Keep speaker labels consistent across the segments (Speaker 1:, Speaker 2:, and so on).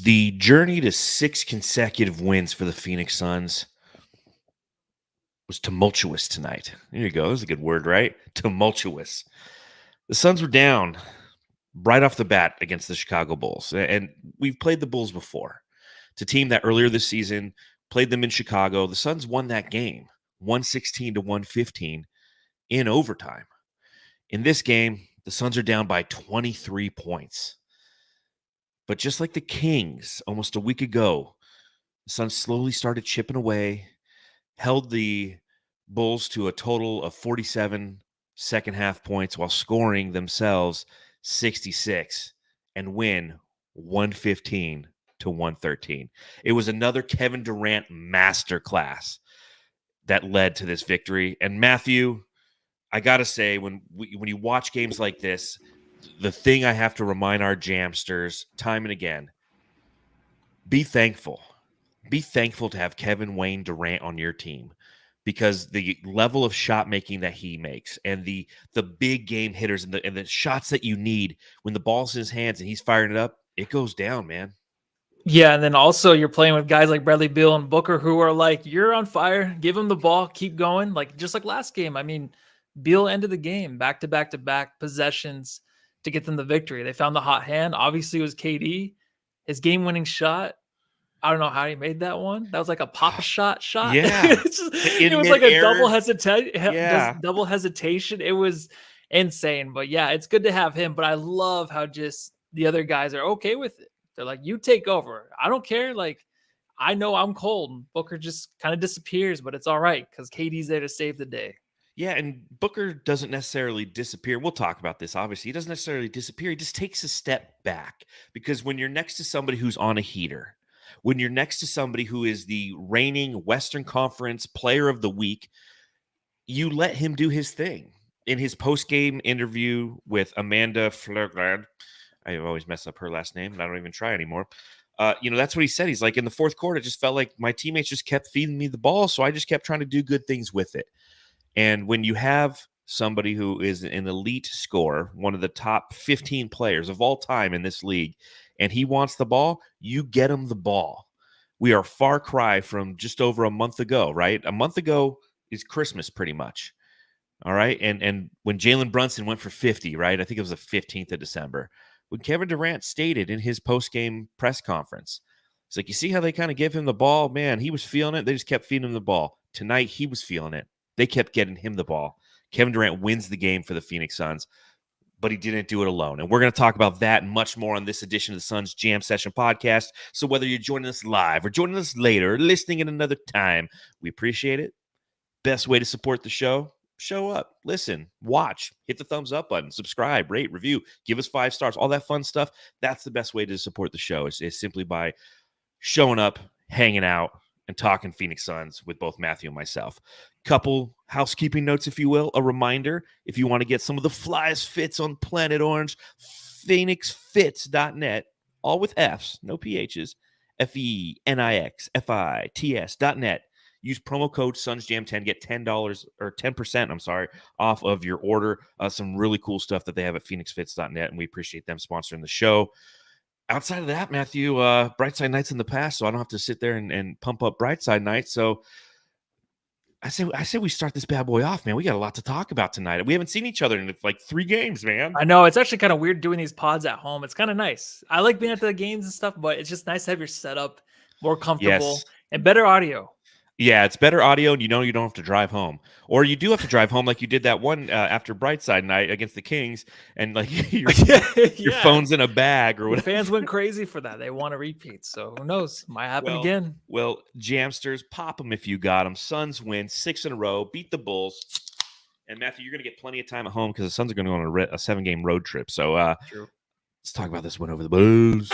Speaker 1: The journey to 6 consecutive wins for the Phoenix Suns was tumultuous tonight. There you go. That's a good word, right? Tumultuous. The Suns were down right off the bat against the Chicago Bulls. And we've played the Bulls before. It's a team that earlier this season played them in Chicago. The Suns won that game, 116-115 in overtime. In this game, the Suns are down by 23 points. But just like the Kings almost a week ago, the Suns slowly started chipping away, held the Bulls to a total of 47 second half points while scoring themselves 66 and win 115-113. It was another Kevin Durant masterclass that led to this victory. And Matthew, I got to say, when you watch games like this, the thing I have to remind our Jamsters time and again, be thankful. Be thankful to have Kevin Wayne Durant on your team, because the level of shot making that he makes and the big game hitters and the shots that you need when the ball's in his hands and he's firing it up, it goes down, man.
Speaker 2: Yeah, and then also you're playing with guys like Bradley Beal and Booker who are like, you're on fire, give him the ball, keep going. Like just like last game. I mean, Beal ended the game back-to-back possessions to get them the victory. They found the hot hand. Obviously, it was KD. His game-winning shot, I don't know how he made that one. That was like a pop shot.
Speaker 1: Yeah.
Speaker 2: It was like a double hesitation. It was insane. But yeah, it's good to have him. But I love how just the other guys are okay with it. They're like, you take over. I don't care. Like, I know I'm cold. Booker just kind of disappears, but it's all right because KD's there to save the day.
Speaker 1: Yeah, and Booker doesn't necessarily disappear. We'll talk about this, obviously. He doesn't necessarily disappear. He just takes a step back, because when you're next to somebody who's on a heater, when you're next to somebody who is the reigning Western Conference Player of the Week, you let him do his thing. In his post-game interview with Amanda Fleurgrad, I always mess up her last name, and I don't even try anymore. That's what he said. He's like, in the fourth quarter, it just felt like my teammates just kept feeding me the ball, so I just kept trying to do good things with it. And when you have somebody who is an elite scorer, one of the top 15 players of all time in this league, and he wants the ball, you get him the ball. We are far cry from just over a month ago, right? A month ago is Christmas pretty much. All right. And when Jalen Brunson went for 50, right? I think it was the 15th of December. When Kevin Durant stated in his post-game press conference, it's like, you see how they kind of give him the ball? Man, he was feeling it. They just kept feeding him the ball. Tonight, he was feeling it. They kept getting him the ball. Kevin Durant wins the game for the Phoenix Suns, but he didn't do it alone. And we're going to talk about that and much more on this edition of the Suns Jam Session podcast. So whether you're joining us live or joining us later, or listening at another time, we appreciate it. Best way to support the show, show up, listen, watch, hit the thumbs up button, subscribe, rate, review, give us 5 stars, all that fun stuff. That's the best way to support the show is simply by showing up, hanging out, and talking Phoenix Suns with both Matthew and myself. Couple housekeeping notes, if you will. A reminder, if you want to get some of the flyest fits on planet Orange, phoenixfits.net, all with F's, no PH's, FENIXFITS.net. Use promo code SunsJam10, get $10 or 10%, off of your order. Some really cool stuff that they have at phoenixfits.net, and we appreciate them sponsoring the show. Outside of that, Matthew, Brightside Nights in the past, so I don't have to sit there and pump up Brightside Nights. So I say we start this bad boy off, man. We got a lot to talk about tonight. We haven't seen each other in like 3 games, man.
Speaker 2: I know. It's actually kind of weird doing these pods at home. It's kind of nice. I like being at the games and stuff, but it's just nice to have your setup more comfortable and better audio.
Speaker 1: Yeah, it's better audio, and you don't have to drive home. Or you do have to drive home like you did that one after Brightside night against the Kings, and like your phone's in a bag or whatever.
Speaker 2: The fans went crazy for that. They want to repeat, so who knows? Might happen again.
Speaker 1: Well, Jamsters, pop them if you got them. Suns win 6 in a row, beat the Bulls. And Matthew, you're going to get plenty of time at home because the Suns are going to go on a 7-game road trip. So let's talk about this win over the Bulls.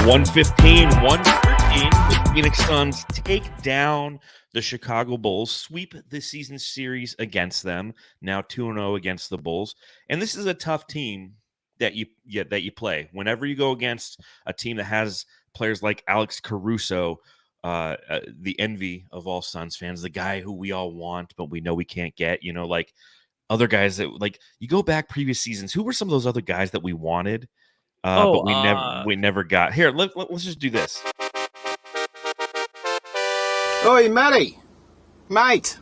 Speaker 1: $115-113 with Phoenix Suns take down the Chicago Bulls, sweep the season series against them, now 2-0 against the Bulls. And this is a tough team that you play. Whenever you go against a team that has players like Alex Caruso, the envy of all Suns fans, the guy who we all want, but we know we can't get, like other guys that like you go back previous seasons, who were some of those other guys that we wanted, but we never got. Here, let's just do this.
Speaker 3: Oi, Matty. Mate,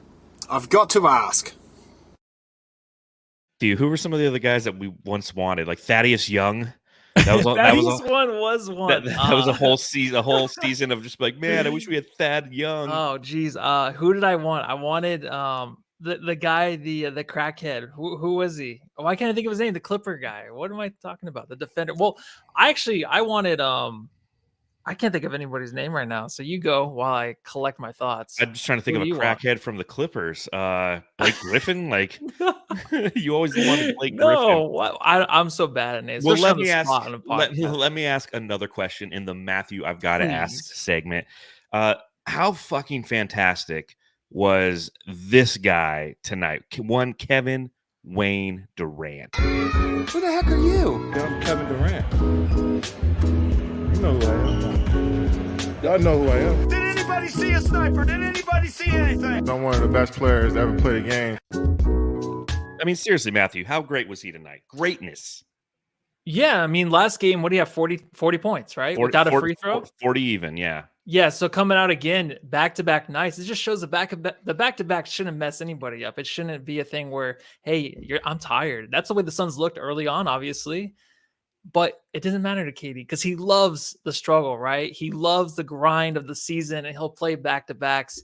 Speaker 3: I've got to ask.
Speaker 1: Who were some of the other guys that we once wanted? Like Thaddeus Young. That was
Speaker 2: one was one.
Speaker 1: That was a whole season of just like, man, I wish we had Thad Young.
Speaker 2: Oh, geez. Who did I want? I wanted the guy, the crackhead. Who was he? Why can't I think of his name? The Clipper guy. What am I talking about? The defender. Well, I wanted I can't think of anybody's name right now. So you go while I collect my thoughts.
Speaker 1: I'm just trying to think
Speaker 2: Who
Speaker 1: of a
Speaker 2: do you want?
Speaker 1: crackhead from the Clippers. Blake Griffin. Like you always wanted Blake Griffin.
Speaker 2: No, I'm so bad at names.
Speaker 1: Well,
Speaker 2: let me ask.
Speaker 1: Let me ask another question in the Matthew I've got to ask segment. How fucking fantastic was this guy tonight? One Kevin Wayne Durant.
Speaker 3: Who the heck are you?
Speaker 4: I'm Kevin Durant. You know who I am. Y'all know who I am.
Speaker 5: Did anybody see a sniper? Did anybody see anything?
Speaker 4: I'm one of the best players to ever play the game.
Speaker 1: I mean, seriously, Matthew, how great was he tonight? Greatness.
Speaker 2: Yeah, I mean, last game, what do you have? 40 points, right? Without a free throw?
Speaker 1: 40 even, yeah.
Speaker 2: Yeah, so coming out again, back-to-back nights, it just shows the back-to-back shouldn't mess anybody up. It shouldn't be a thing where, hey, I'm tired. That's the way the Suns looked early on, obviously. But it doesn't matter to KD because he loves the struggle, right? He loves the grind of the season, and he'll play back-to-backs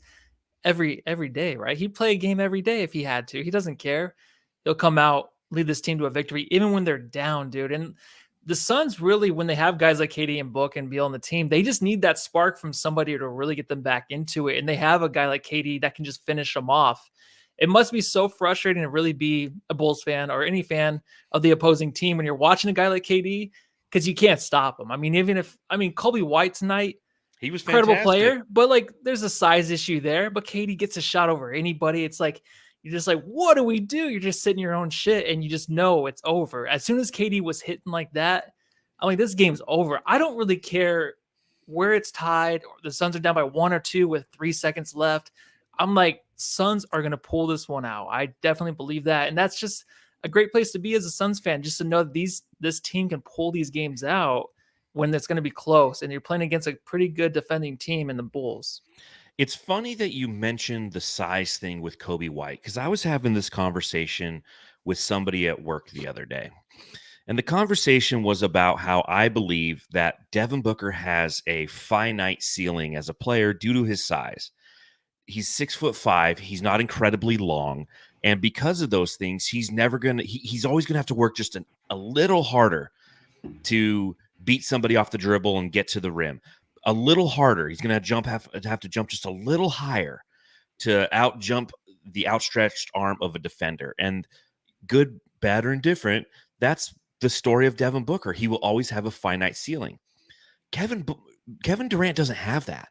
Speaker 2: every day, right? He'd play a game every day if he had to. He doesn't care. He'll come out, lead this team to a victory, even when they're down, dude. And the Suns really, when they have guys like KD and Book and Beal on the team, they just need that spark from somebody to really get them back into it. And they have a guy like KD that can just finish them off. It must be so frustrating to really be a Bulls fan or any fan of the opposing team when you're watching a guy like KD because you can't stop him. I mean, Kobe White tonight,
Speaker 1: he was
Speaker 2: incredible
Speaker 1: fantastic.
Speaker 2: player, but like there's a size issue there. But KD gets a shot over anybody. It's like, you're just like, what do we do? You're just sitting your own shit and you just know it's over. As soon as KD was hitting like that, I'm like, this game's over. I don't really care where it's tied or the Suns are down by 1 or 2 with 3 seconds left. I'm like, Suns are going to pull this one out. I definitely believe that. And that's just a great place to be as a Suns fan, just to know that this team can pull these games out when it's going to be close. And you're playing against a pretty good defending team in the Bulls.
Speaker 1: It's funny that you mentioned the size thing with Kobe White because I was having this conversation with somebody at work the other day. And the conversation was about how I believe that Devin Booker has a finite ceiling as a player due to his size. He's 6'5". He's not incredibly long. And because of those things, he's always going to have to work just a little harder to beat somebody off the dribble and get to the rim. A little harder. He's going to have to jump just a little higher to out jump the outstretched arm of a defender. And good, bad, or indifferent, that's the story of Devin Booker. He will always have a finite ceiling. Kevin Durant doesn't have that.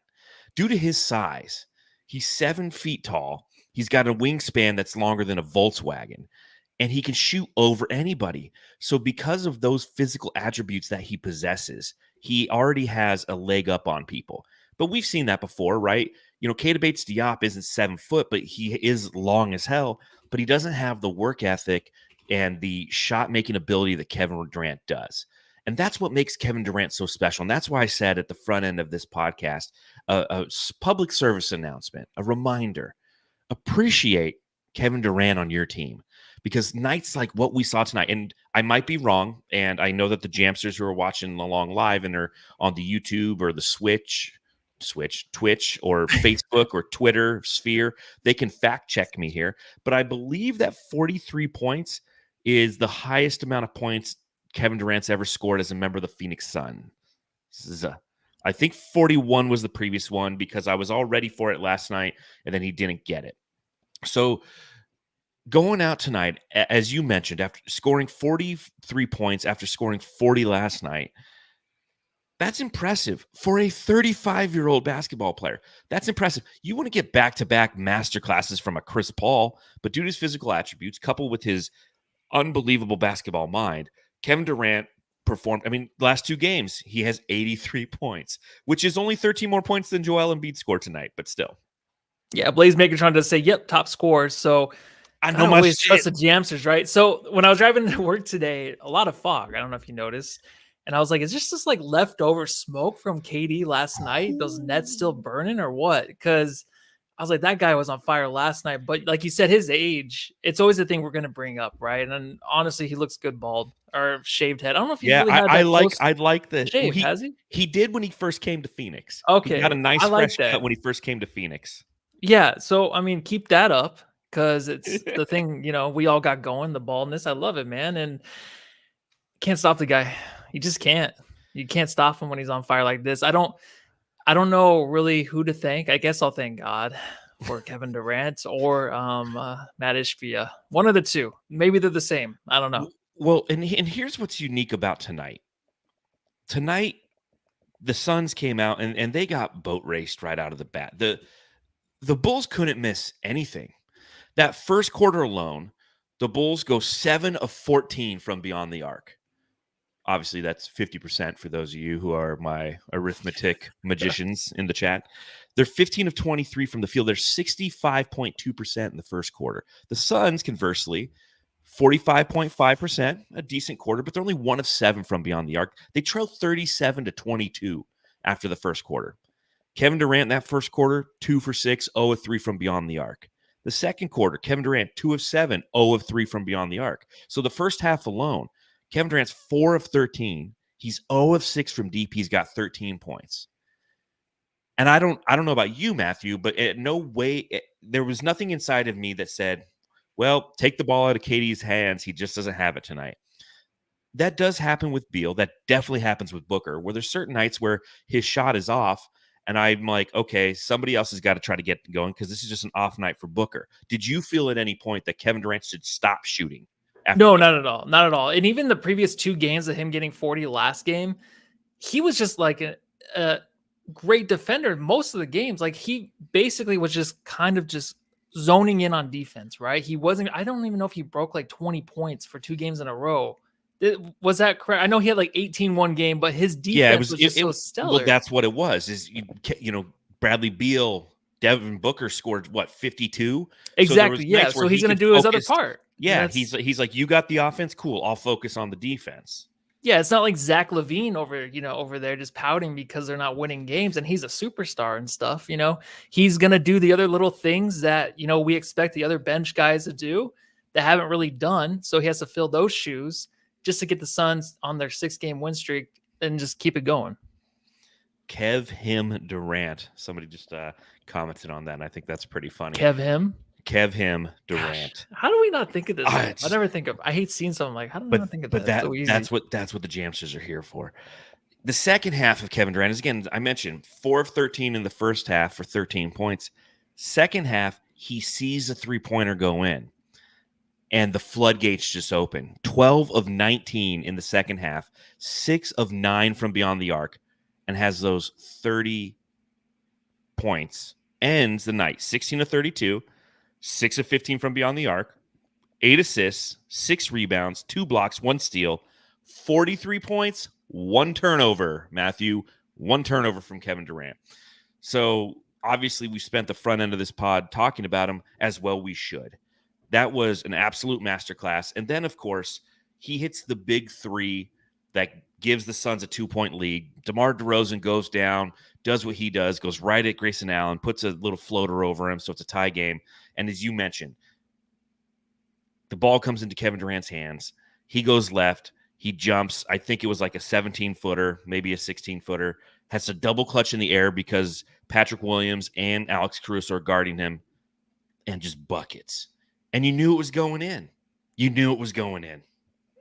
Speaker 1: Due to his size, he's 7 feet tall. He's got a wingspan that's longer than a Volkswagen, and he can shoot over anybody. So because of those physical attributes that he possesses, he already has a leg up on people. But we've seen that before, right? Keita Bates-Diop isn't 7 foot, but he is long as hell, but he doesn't have the work ethic and the shot-making ability that Kevin Durant does. And that's what makes Kevin Durant so special. And that's why I said at the front end of this podcast, a public service announcement, a reminder, appreciate Kevin Durant on your team. Because nights like what we saw tonight, and I might be wrong, and I know that the Jamsters who are watching along live and are on the YouTube or the Twitch or Facebook or Twitter sphere, they can fact check me here. But I believe that 43 points is the highest amount of points Kevin Durant's ever scored as a member of the Phoenix Suns. I think 41 was the previous one because I was all ready for it last night, and then he didn't get it. So going out tonight, as you mentioned, after scoring 43 points, after scoring 40 last night, That's impressive for a 35-year-old basketball player. That's impressive. You want to get back-to-back master classes from a Chris Paul, but due to his physical attributes, coupled with his unbelievable basketball mind, Kevin Durant performed. I mean, last 2 games, he has 83 points, which is only 13 more points than Joel Embiid scored tonight, but still.
Speaker 2: Yeah, Blaze Makertron does say, yep, top scorer. So
Speaker 1: I
Speaker 2: I
Speaker 1: know
Speaker 2: don't
Speaker 1: my
Speaker 2: always trust
Speaker 1: shit.
Speaker 2: the Jamsters, right? So when I was driving to work today, a lot of fog. I don't know if you noticed. And I was like, is this just like leftover smoke from KD last night? Those nets still burning or what? Because I was like, that guy was on fire last night. But like you said, his age, it's always a thing we're going to bring up, right? And honestly, he looks good bald or shaved head. I don't know if he's
Speaker 1: Yeah,
Speaker 2: really had
Speaker 1: I
Speaker 2: that
Speaker 1: like
Speaker 2: close
Speaker 1: I like the
Speaker 2: shave, has he?
Speaker 1: he did when he first came to Phoenix. He got a
Speaker 2: Okay,
Speaker 1: nice
Speaker 2: I like
Speaker 1: fresh
Speaker 2: that.
Speaker 1: cut when he first came to Phoenix.
Speaker 2: Yeah, so I mean, keep that up because it's the thing, we all got going, the baldness. I love it, man. And can't stop the guy. You just can't. You can't stop him when he's on fire like this. I don't know really who to thank. I guess I'll thank God for Kevin Durant or Matt Ishbia. One of the two. Maybe they're the same. I don't know.
Speaker 1: Well, and here's what's unique about tonight. Tonight, the Suns came out and they got boat raced right out of the bat. The Bulls couldn't miss anything. That first quarter alone, the Bulls go 7 of 14 from beyond the arc. Obviously, that's 50% for those of you who are my arithmetic magicians in the chat. They're 15 of 23 from the field. They're 65.2% in the first quarter. The Suns, conversely, 45.5%, a decent quarter, but they're only 1 of 7 from beyond the arc. They trail 37 to 22 after the first quarter. Kevin Durant in that first quarter, 2 for 6, 0 of 3 from beyond the arc. The second quarter, Kevin Durant, 2 of 7, 0 of 3 from beyond the arc. So the first half alone, Kevin Durant's 4 of 13. He's 0 of 6 from deep. He's got 13 points. And I don't know about you, Matthew, but there was nothing inside of me that said, well, take the ball out of KD's hands. He just doesn't have it tonight. That does happen with Beal. That definitely happens with Booker, where there's certain nights where his shot is off. And I'm like, okay, somebody else has got to try to get going because this is just an off night for Booker. Did you feel at any point that Kevin Durant should stop shooting?
Speaker 2: No, not at all. Not at all. And even the previous 2 games of him getting 40 last game, he was just like a great defender most of the games. Like he basically was just kind of just zoning in on defense, right? I don't even know if he broke like 20 points for 2 games in a row. Was that correct? I know he had like 18 one game, but his defense was just so stellar.
Speaker 1: Well, that's what it was. Bradley Beal, Devin Booker scored what 52
Speaker 2: exactly. Yeah, so he's going to do his other part.
Speaker 1: Yeah, he's like, you got the offense, cool. I'll focus on the defense.
Speaker 2: Yeah, it's not like Zach LaVine over there just pouting because they're not winning games, and he's a superstar and stuff. He's going to do the other little things that we expect the other bench guys to do that haven't really done. So he has to fill those shoes just to get the Suns on their 6-game win streak and just keep it going.
Speaker 1: Him Durant. Somebody just commented on that, and I think that's pretty funny.
Speaker 2: Him
Speaker 1: Durant.
Speaker 2: Gosh, how do we not think of this? I never think of. I hate seeing something like. How do we not think of that?
Speaker 1: That's what the Jamsters are here for. The second half of Kevin Durant is, again, I mentioned 4 of 13 in the first half for 13 points. Second half, he sees a 3-pointer go in, and the floodgates just open. 12 of 19 in the second half, 6 of 9 from beyond the arc, and has those 30 points. Ends the night 16 of 32, 6 of 15 from beyond the arc, 8 assists, 6 rebounds, 2 blocks, 1 steal, 43 points, 1 turnover. Matthew, 1 turnover from Kevin Durant. So obviously we spent the front end of this pod talking about him, as well we should. That was an absolute masterclass. And then, of course, he hits the big 3 that gives the Suns a 2-point lead. DeMar DeRozan goes down, does what he does, goes right at Grayson Allen, puts a little floater over him, so it's a tie game. And as you mentioned, the ball comes into Kevin Durant's hands. He goes left. He jumps. I think it was like a 17-footer, maybe a 16-footer. Has a double clutch in the air because Patrick Williams and Alex Caruso are guarding him, and just buckets. And you knew it was going in.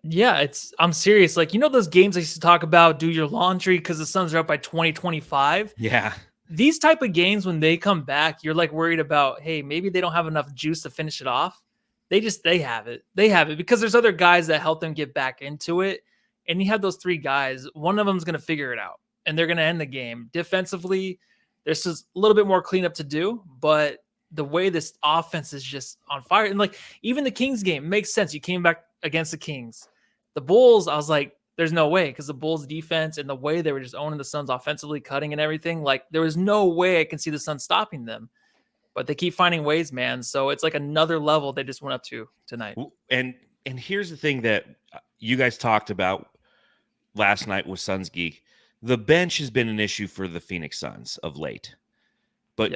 Speaker 2: Yeah, I'm serious. Like, those games I used to talk about, do your laundry because the Suns are up by 20-25.
Speaker 1: Yeah.
Speaker 2: These type of games, when they come back, you're like worried about, hey, maybe they don't have enough juice to finish it off. They have it. They have it because there's other guys that help them get back into it. And you have those 3 guys. One of them's going to figure it out. and they're going to end the game. Defensively, there's just a little bit more cleanup to do, but the way this offense is just on fire, and like even the Kings game makes sense. You came back against the Kings. The Bulls, I was like, there's no way, because the Bulls defense and the way they were just owning the Suns offensively, cutting and everything, like there was no way I can see the Suns stopping them. But they keep finding ways, man. So it's like another level they just went up to tonight.
Speaker 1: And here's the thing that you guys talked about last night with Suns Geek. The bench has been an issue for the Phoenix Suns of late. But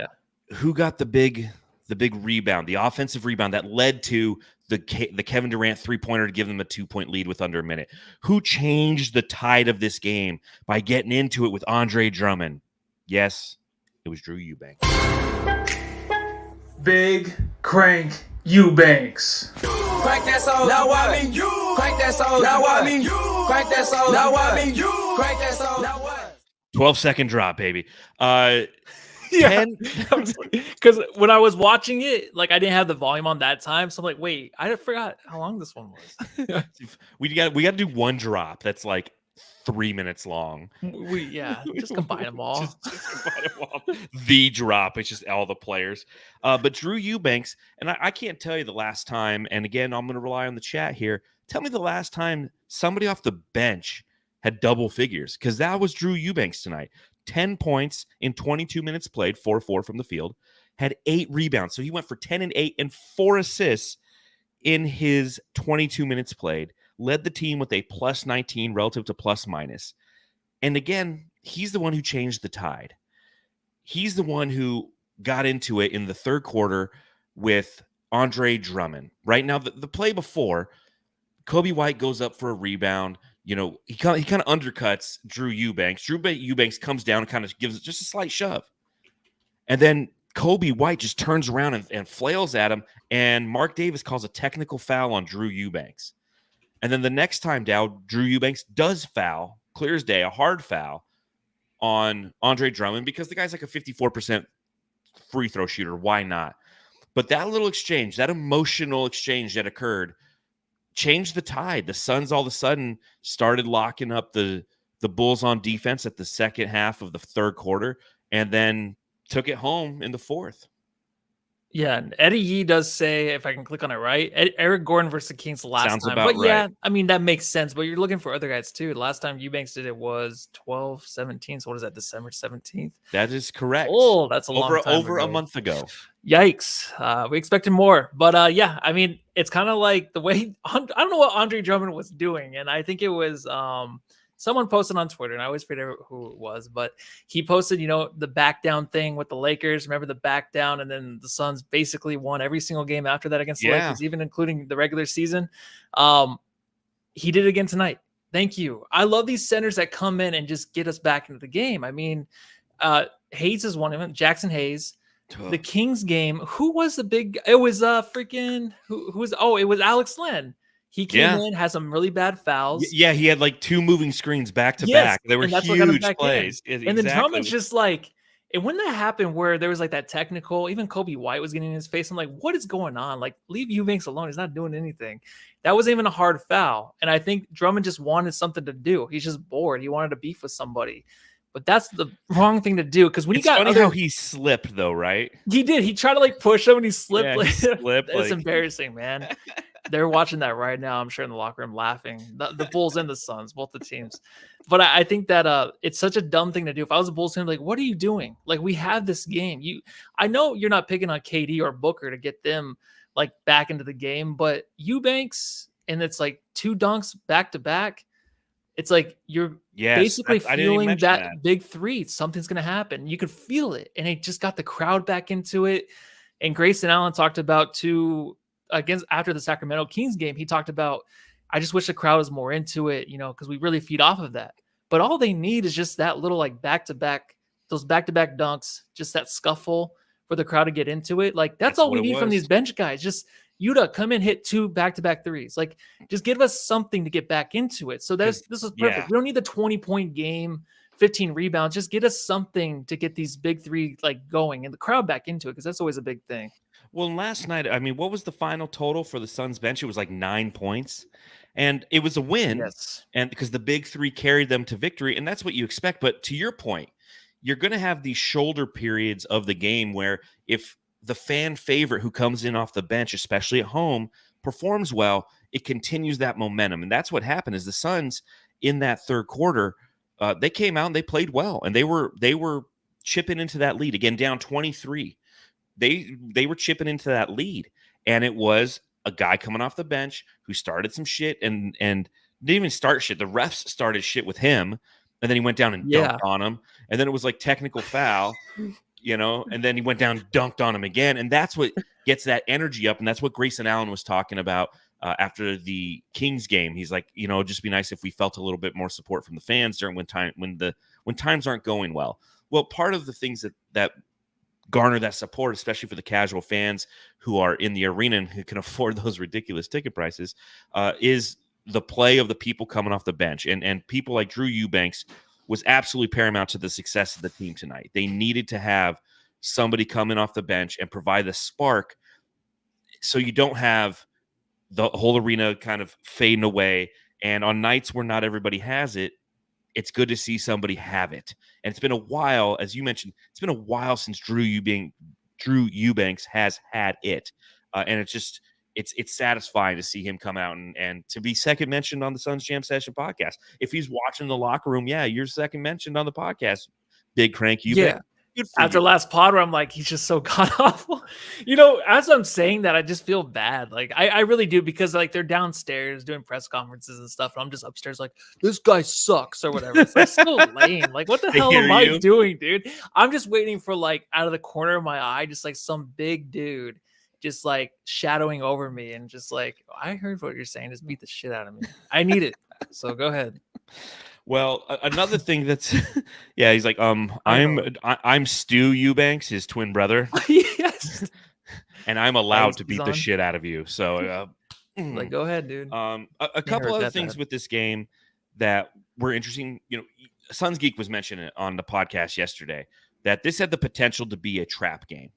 Speaker 1: who got the big rebound, the offensive rebound that led to the Kevin Durant 3-pointer to give them a 2-point lead with under a minute? Who changed the tide of this game by getting into it with Andre Drummond? Yes, it was Drew Eubanks.
Speaker 2: Big Crank Eubanks.
Speaker 6: Crank that soul, now I mean you. Crank that soul, now I mean you. Crank that soul, now I mean you. Crank that soul, now what?
Speaker 1: 12-second drop, baby.
Speaker 2: Yeah, because when I was watching it, like I didn't have the volume on that time, so I'm like, wait, I forgot how long this one was.
Speaker 1: we got to do one drop that's like 3 minutes long.
Speaker 2: Just combine them all.
Speaker 1: Just combine them all. The drop, it's just all the players. But Drew Eubanks, and I can't tell you the last time, and again, I'm going to rely on the chat here. Tell me the last time somebody off the bench had double figures, because that was Drew Eubanks tonight. 10 points in 22 minutes played, 4-4 from the field, had 8 rebounds. So he went for 10 and 8 and 4 assists in his 22 minutes played, led the team with a plus 19 relative to plus minus. And again, he's the one who changed the tide. He's the one who got into it in the third quarter with Andre Drummond. Right now, the play before, Kobe White goes up for a rebound. You know, he kind of undercuts Drew Eubanks. Drew Eubanks comes down and kind of gives it just a slight shove. And then Kobe White just turns around and flails at him, and Mark Davis calls a technical foul on Drew Eubanks. And then the next time down, Drew Eubanks does foul, clear as day, a hard foul on Andre Drummond, because the guy's like a 54% free throw shooter. Why not? But that little exchange, that emotional exchange that occurred, changed the tide. The Suns all of a sudden started locking up the Bulls on defense at the second half of the third quarter, and then took it home in the fourth.
Speaker 2: Yeah, and Eddie Yee does say, if I can click on it right, Eric Gordon versus the Kings the last
Speaker 1: Sounds
Speaker 2: time.
Speaker 1: about
Speaker 2: But yeah,
Speaker 1: right.
Speaker 2: I mean, that makes sense. But you're looking for other guys too. The last time Eubanks did it was 12-17. So what is that, December 17th?
Speaker 1: That is correct.
Speaker 2: Oh, that's a long time
Speaker 1: over
Speaker 2: ago.
Speaker 1: a month ago.
Speaker 2: Yikes. We expected more. But yeah, I mean, it's kind of like the way, I don't know what Andre Drummond was doing. And I think it was someone posted on Twitter, and I always forget who it was, but he posted, you know, the back down thing with the Lakers. Remember the back down, and then the Suns basically won every single game after that against the Lakers, even including the regular season. He did it again tonight. Thank you. I love these centers that come in and just get us back into the game. I mean, Hayes is one of them, Jackson Hayes. The Kings game, who was the big? It was it was Alex Len. He came in, has some really bad fouls.
Speaker 1: Yeah, he had like 2 moving screens back to back. They were huge plays.
Speaker 2: And then Drummond's just like, and when that happened where there was like that technical, even Kobe White was getting in his face. I'm like, what is going on? Like, leave Eubanks alone. He's not doing anything. That wasn't even a hard foul. And I think Drummond just wanted something to do. He's just bored. He wanted to beef with somebody. But that's the wrong thing to do, because when
Speaker 1: it's funny how he slipped though, right?
Speaker 2: He did. He tried to like push him and he slipped.
Speaker 1: Yeah, he slipped.
Speaker 2: It's embarrassing, man. They're watching that right now, I'm sure, in the locker room, laughing. The Bulls and the Suns, both the teams. But I think that it's such a dumb thing to do. If I was a Bulls fan, like, what are you doing? Like, we have this game. I know you're not picking on KD or Booker to get them like back into the game, but Eubanks, and it's like 2 dunks back to back. It's like you're basically feeling that big three. Something's going to happen. You could feel it. And it just got the crowd back into it. And Grayson Allen talked about after the Sacramento Kings game, he talked about, I just wish the crowd was more into it, you know, because we really feed off of that. But all they need is just that little like back-to-back, those back-to-back dunks, just that scuffle for the crowd to get into it. Like that's all we need from these bench guys. Just Yuta, come in, hit 2 back-to-back threes. Like, just give us something to get back into it. So this is perfect. Yeah. We don't need the 20-point game, 15 rebounds. Just get us something to get these big 3 like going and the crowd back into it, because that's always a big thing.
Speaker 1: Well, last night, I mean, what was the final total for the Suns bench? It was like 9 points, and it was a win,
Speaker 2: Yes.
Speaker 1: and because the big three carried them to victory, and that's what you expect. But to your point, you're going to have these shoulder periods of the game where if the fan favorite who comes in off the bench, especially at home, performs well, it continues that momentum, and that's what happened. Is the Suns in that third quarter, they came out and they played well, and they were chipping into that lead again, down 23. They were chipping into that lead, and it was a guy coming off the bench who started some shit and didn't even start shit. The refs started shit with him, and then he went down and
Speaker 2: Yeah.
Speaker 1: dunked on him, and then it was like technical foul, and then he went down and dunked on him again, and that's what gets that energy up, and that's what Grayson Allen was talking about after the Kings game. He's like, it'd just be nice if we felt a little bit more support from the fans during when times aren't going well. Well, part of the things that garner that support, especially for the casual fans who are in the arena and who can afford those ridiculous ticket prices, is the play of the people coming off the bench. And people like Drew Eubanks was absolutely paramount to the success of the team tonight. They needed to have somebody come in off the bench and provide the spark so you don't have the whole arena kind of fading away. And on nights where not everybody has it, it's good to see somebody have it. And it's been a while, as you mentioned, it's been a while since Drew Eubanks has had it. And it's satisfying to see him come out and to be second mentioned on the Suns Jam Session podcast. If he's watching the locker room, yeah, you're second mentioned on the podcast. Big Crank Eubanks.
Speaker 2: Yeah.
Speaker 1: Good for
Speaker 2: After
Speaker 1: you.
Speaker 2: last pod where I'm like, he's just so god awful. As I'm saying that, I just feel bad. Like I really do, because like they're downstairs doing press conferences and stuff, and I'm just upstairs like, this guy sucks or whatever. It's like so lame. Like, what the
Speaker 1: They
Speaker 2: hell
Speaker 1: hear
Speaker 2: am I
Speaker 1: you.
Speaker 2: doing, dude? I'm just waiting for like out of the corner of my eye, just like some big dude just like shadowing over me and just like, I heard what you're saying. Just beat the shit out of me. I need it. So go ahead.
Speaker 1: Well, another thing that's yeah, he's like,
Speaker 2: I know.
Speaker 1: I'm Stu Eubanks, his twin brother,
Speaker 2: Yes.
Speaker 1: and I'm allowed to
Speaker 2: he's
Speaker 1: beat the
Speaker 2: on.
Speaker 1: shit out of you. So
Speaker 2: Like, go ahead, dude.
Speaker 1: a couple
Speaker 2: hurt
Speaker 1: other
Speaker 2: that
Speaker 1: things
Speaker 2: bad.
Speaker 1: with this game that were interesting. Suns Geek was mentioning it on the podcast yesterday that this had the potential to be a trap game.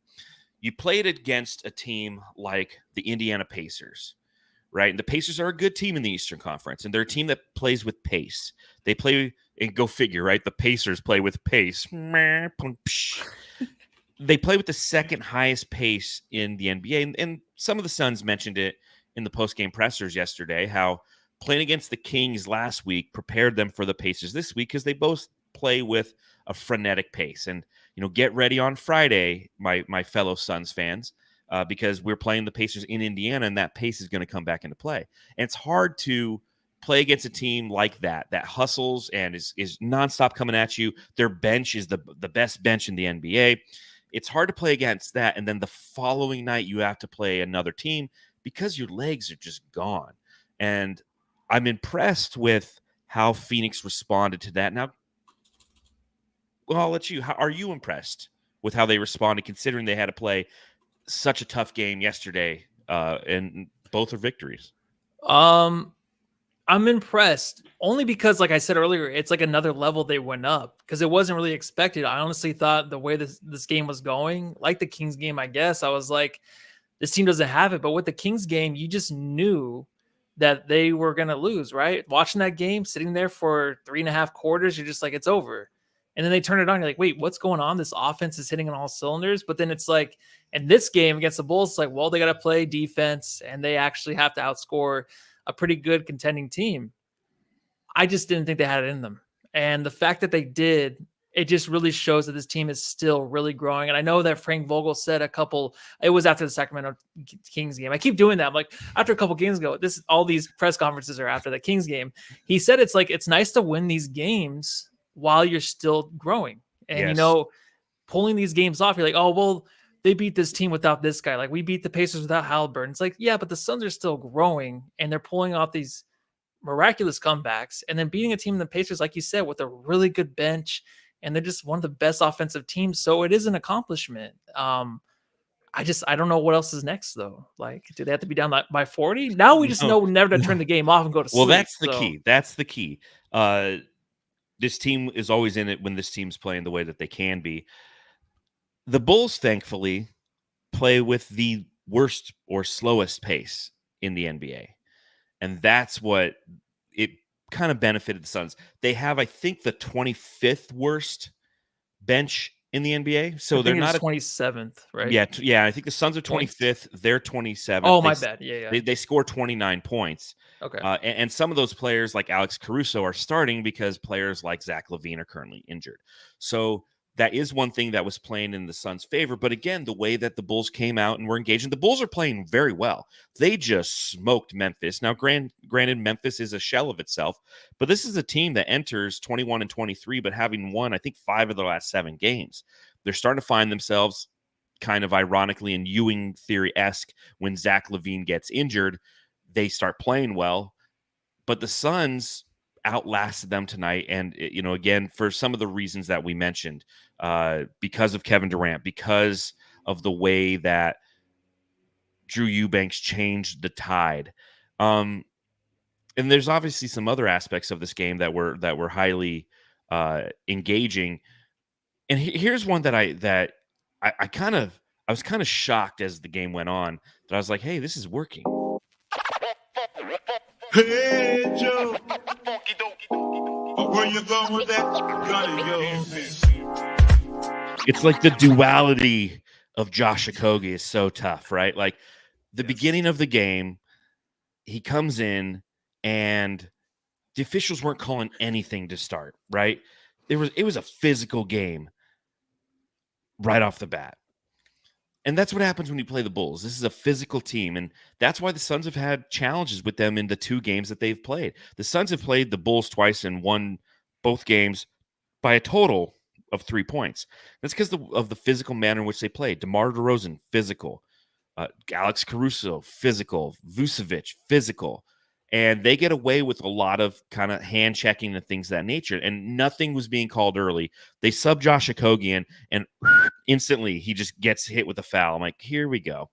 Speaker 1: You played against a team like the Indiana Pacers, right? And the Pacers are a good team in the Eastern Conference, and they're a team that plays with pace. They play, and go figure, right? The Pacers play with pace. They play with the second highest pace in the NBA, and some of the Suns mentioned it in the post-game pressers yesterday, how playing against the Kings last week prepared them for the Pacers this week because they both play with a frenetic pace. And get ready on Friday, my fellow Suns fans, because we're playing the Pacers in Indiana, and that pace is going to come back into play. And it's hard to play against a team like that hustles and is nonstop coming at you. Their bench is the best bench in the NBA. It's hard to play against that. And then the following night, you have to play another team because your legs are just gone. And I'm impressed with how Phoenix responded to that. Now, well, I'll let you. How are you impressed with how they responded, considering they had to play such a tough game yesterday, and both are victories?
Speaker 2: I'm impressed only because, like I said earlier, it's like another level they went up because it wasn't really expected. I honestly thought the way this game was going, like the Kings game, I guess, I was like, this team doesn't have it. But with the Kings game, you just knew that they were going to lose, right? Watching that game, sitting there for 3.5 quarters, you're just like, it's over. And then they turn it on. You're like, wait, what's going on? This offense is hitting on all cylinders. But then it's like, in this game against the Bulls, it's like, well, they got to play defense and they actually have to outscore a pretty good contending team. I just didn't think they had it in them. And the fact that they did, it just really shows that this team is still really growing. And I know that Frank Vogel said it was after the Sacramento Kings game. I keep doing that. I'm like, after a couple games ago, all these press conferences are after the Kings game. He said it's like, it's nice to win these games while you're still growing. And,
Speaker 1: Yes.
Speaker 2: pulling these games off, you're like, oh, well, they beat this team without this guy. Like, we beat the Pacers without Halliburton. It's like, yeah, but the Suns are still growing and they're pulling off these miraculous comebacks and then beating a team in the Pacers, like you said, with a really good bench. And they're just one of the best offensive teams. So it is an accomplishment. I don't know what else is next, though. Like, do they have to be down by 40? Now we just know never to turn the game off and go to sleep.
Speaker 1: Well, that's the key. That's the key. This team is always in it when this team's playing the way that they can be. The Bulls, thankfully, play with the worst or slowest pace in the NBA. And that's what it kind of benefited the Suns. They have, I think, the 25th worst bench in the NBA. So
Speaker 2: I
Speaker 1: they're
Speaker 2: think
Speaker 1: not
Speaker 2: it's
Speaker 1: a
Speaker 2: 27th, right?
Speaker 1: yeah. I think the Suns are
Speaker 2: Points.
Speaker 1: 25th. They're 27th.
Speaker 2: Oh, my bad. Yeah.
Speaker 1: They score 29 points.
Speaker 2: Okay.
Speaker 1: And some of those players, like Alex Caruso, are starting because players like Zach LaVine are currently injured. So that is one thing that was playing in the Suns' favor. But again, the way that the Bulls came out and were engaging, the Bulls are playing very well. They just smoked Memphis. Now, granted, Memphis is a shell of itself, but this is a team that enters 21-23, but having won, I think, 5 of the last 7 games. They're starting to find themselves kind of ironically in Ewing theory-esque when Zach LaVine gets injured. They start playing well, but the Suns outlasted them tonight. And, again, for some of the reasons that we mentioned, because of Kevin Durant, because of the way that Drew Eubanks changed the tide. And there's obviously some other aspects of this game that were highly engaging. And here's one that I was kind of shocked as the game went on, that I was like, hey, this is working.
Speaker 5: Hey, Joe. Where you going with that gun of yours?
Speaker 1: It's like the duality of Josh Okogie is so tough, right? Like the beginning of the game, he comes in and the officials weren't calling anything to start, right? It was a physical game right off the bat. And that's what happens when you play the Bulls. This is a physical team, and that's why the Suns have had challenges with them in the 2 games that they've played. The Suns have played the Bulls twice and won both games by a total of 3 points. That's because of the physical manner in which they played. DeMar DeRozan, physical. Alex Caruso, physical. Vucevic, physical. And they get away with a lot of kind of hand checking and things of that nature. And nothing was being called early. They sub Josh Okogie in, and instantly he just gets hit with a foul. I'm like, here we go.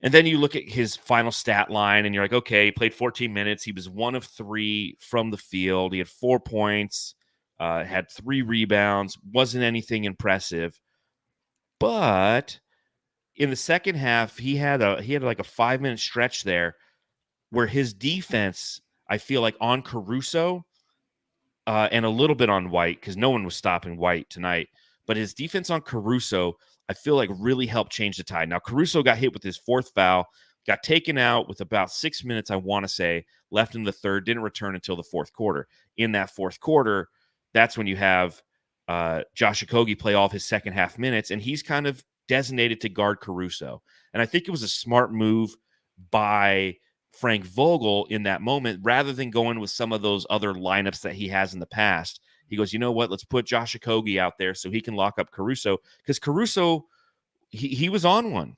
Speaker 1: And then you look at his final stat line, and you're like, okay, he played 14 minutes. He was 1 of 3 from the field. He had 4 points, had 3 rebounds. Wasn't anything impressive. But in the second half, he had like a 5-minute stretch there where his defense, I feel like on Caruso and a little bit on White, because no one was stopping White tonight, but his defense on Caruso, I feel like really helped change the tide. Now, Caruso got hit with his 4th foul, got taken out with about 6 minutes, I want to say, left in the third, didn't return until the 4th quarter. In that 4th quarter, that's when you have Josh Okogie play all of his second half minutes, and he's kind of designated to guard Caruso. And I think it was a smart move by Frank Vogel in that moment, rather than going with some of those other lineups that he has in the past. He goes, you know what? Let's put Josh Okogie out there so he can lock up Caruso, because Caruso, he was on one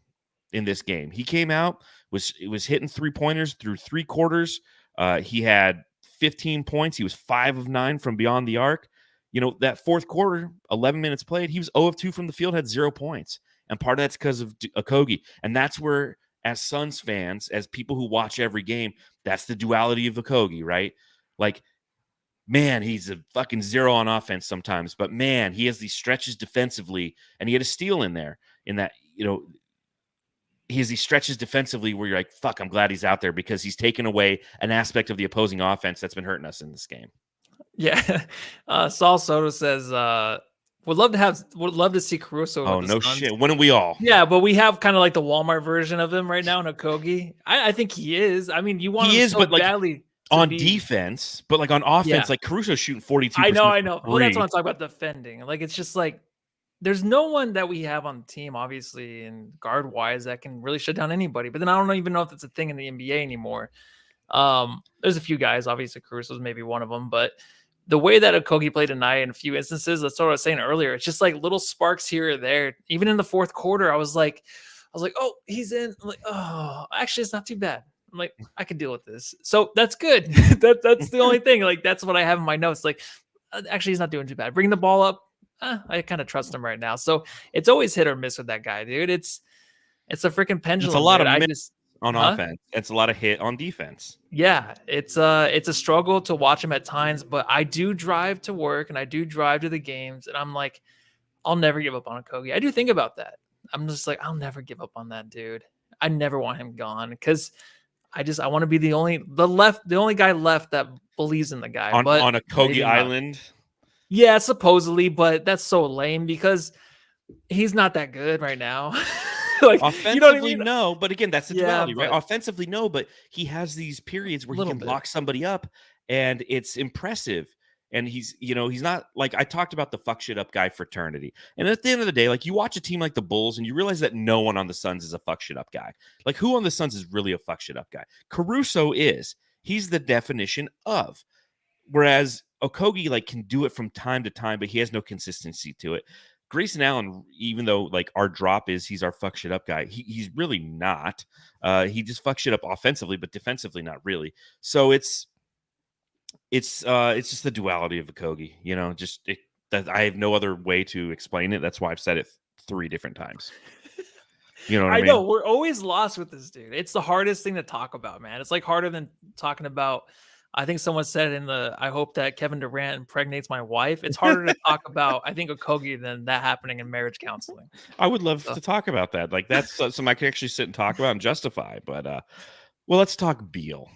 Speaker 1: in this game. He came out, was hitting 3-pointers through 3 quarters. He had 15 points. He was 5 of 9 from beyond the arc. That 4th quarter, 11 minutes played, he was 0 of 2 from the field, had 0 points. And part of that's because of Okogie. And that's where, as Suns fans, as people who watch every game, that's the duality of Okogie, right? Like, man, he's a fucking 0 on offense sometimes, but man, he has these stretches defensively, and he had a steal in there in that, he has these stretches defensively where you're like, fuck, I'm glad he's out there, because he's taken away an aspect of the opposing offense that's been hurting us in this game.
Speaker 2: Yeah. Saul Soto says, would love to see Caruso.
Speaker 1: Oh, no
Speaker 2: Suns.
Speaker 1: shit. When are we all?
Speaker 2: Yeah, but we have kind of like the Walmart version of him right now in Okogie. I think he is. I mean, you want him so badly
Speaker 1: on defense, but like on offense, like Caruso's shooting 42%.
Speaker 2: I know. Well, that's what I'm talking about, defending. Like, it's just like there's no one that we have on the team, obviously, and guard wise, that can really shut down anybody. But then I don't even know if that's a thing in the NBA anymore. There's a few guys, obviously Caruso's maybe one of them, but the way that Okogie played tonight in a few instances, that's what I was saying earlier. It's just like little sparks here or there. Even in the 4th quarter, I was like, oh, he's in. I'm like, oh, actually, it's not too bad. I'm like, I can deal with this. So that's good. That's the only thing. Like, that's what I have in my notes. Like, actually, he's not doing too bad. Bringing the ball up, I kind of trust him right now. So it's always hit or miss with that guy, dude. It's a freaking pendulum.
Speaker 1: It's a lot
Speaker 2: dude.
Speaker 1: of minutes on offense. It's a lot of hit on defense.
Speaker 2: Yeah, it's a struggle to watch him at times, but I do drive to work and I do drive to the games, and I'm like, I'll never give up on Okogie. I do think about that. I'm just like, I'll never give up on that dude. I never want him gone because I want to be the only guy left that believes in the guy. But
Speaker 1: On a Kogi
Speaker 2: maybe not.
Speaker 1: Island.
Speaker 2: Yeah, supposedly, but that's so lame because he's not that good right now. Like,
Speaker 1: Offensively,
Speaker 2: you know what I mean?
Speaker 1: no, but again, that's the
Speaker 2: Yeah,
Speaker 1: duality, right?
Speaker 2: but
Speaker 1: Offensively, no, but he has these periods where he
Speaker 2: little
Speaker 1: can
Speaker 2: bit.
Speaker 1: lock somebody up, and it's impressive. And he's not like, I talked about the fuck shit up guy fraternity. And at the end of the day, like, you watch a team like the Bulls and you realize that no one on the Suns is a fuck shit up guy. Like, who on the Suns is really a fuck shit up guy? Caruso is. He's the definition of. Whereas Okogie like can do it from time to time, but he has no consistency to it. Grayson Allen, even though like our drop is he's our fuck shit up guy, he's really not. He just fucks shit up offensively, but defensively not really. So it's just the duality of Okogie, that I have no other way to explain it. That's why I've said it 3 different times. You know what I mean?
Speaker 2: know we're always lost with this dude. It's the hardest thing to talk about, man. It's like harder than talking about. I think someone said in the, I hope that Kevin Durant impregnates my wife. It's harder to talk about, I think, Okogie than that happening in marriage counseling.
Speaker 1: I would love to talk about that. Like, that's something I could actually sit and talk about and justify. But, well, let's talk Beal.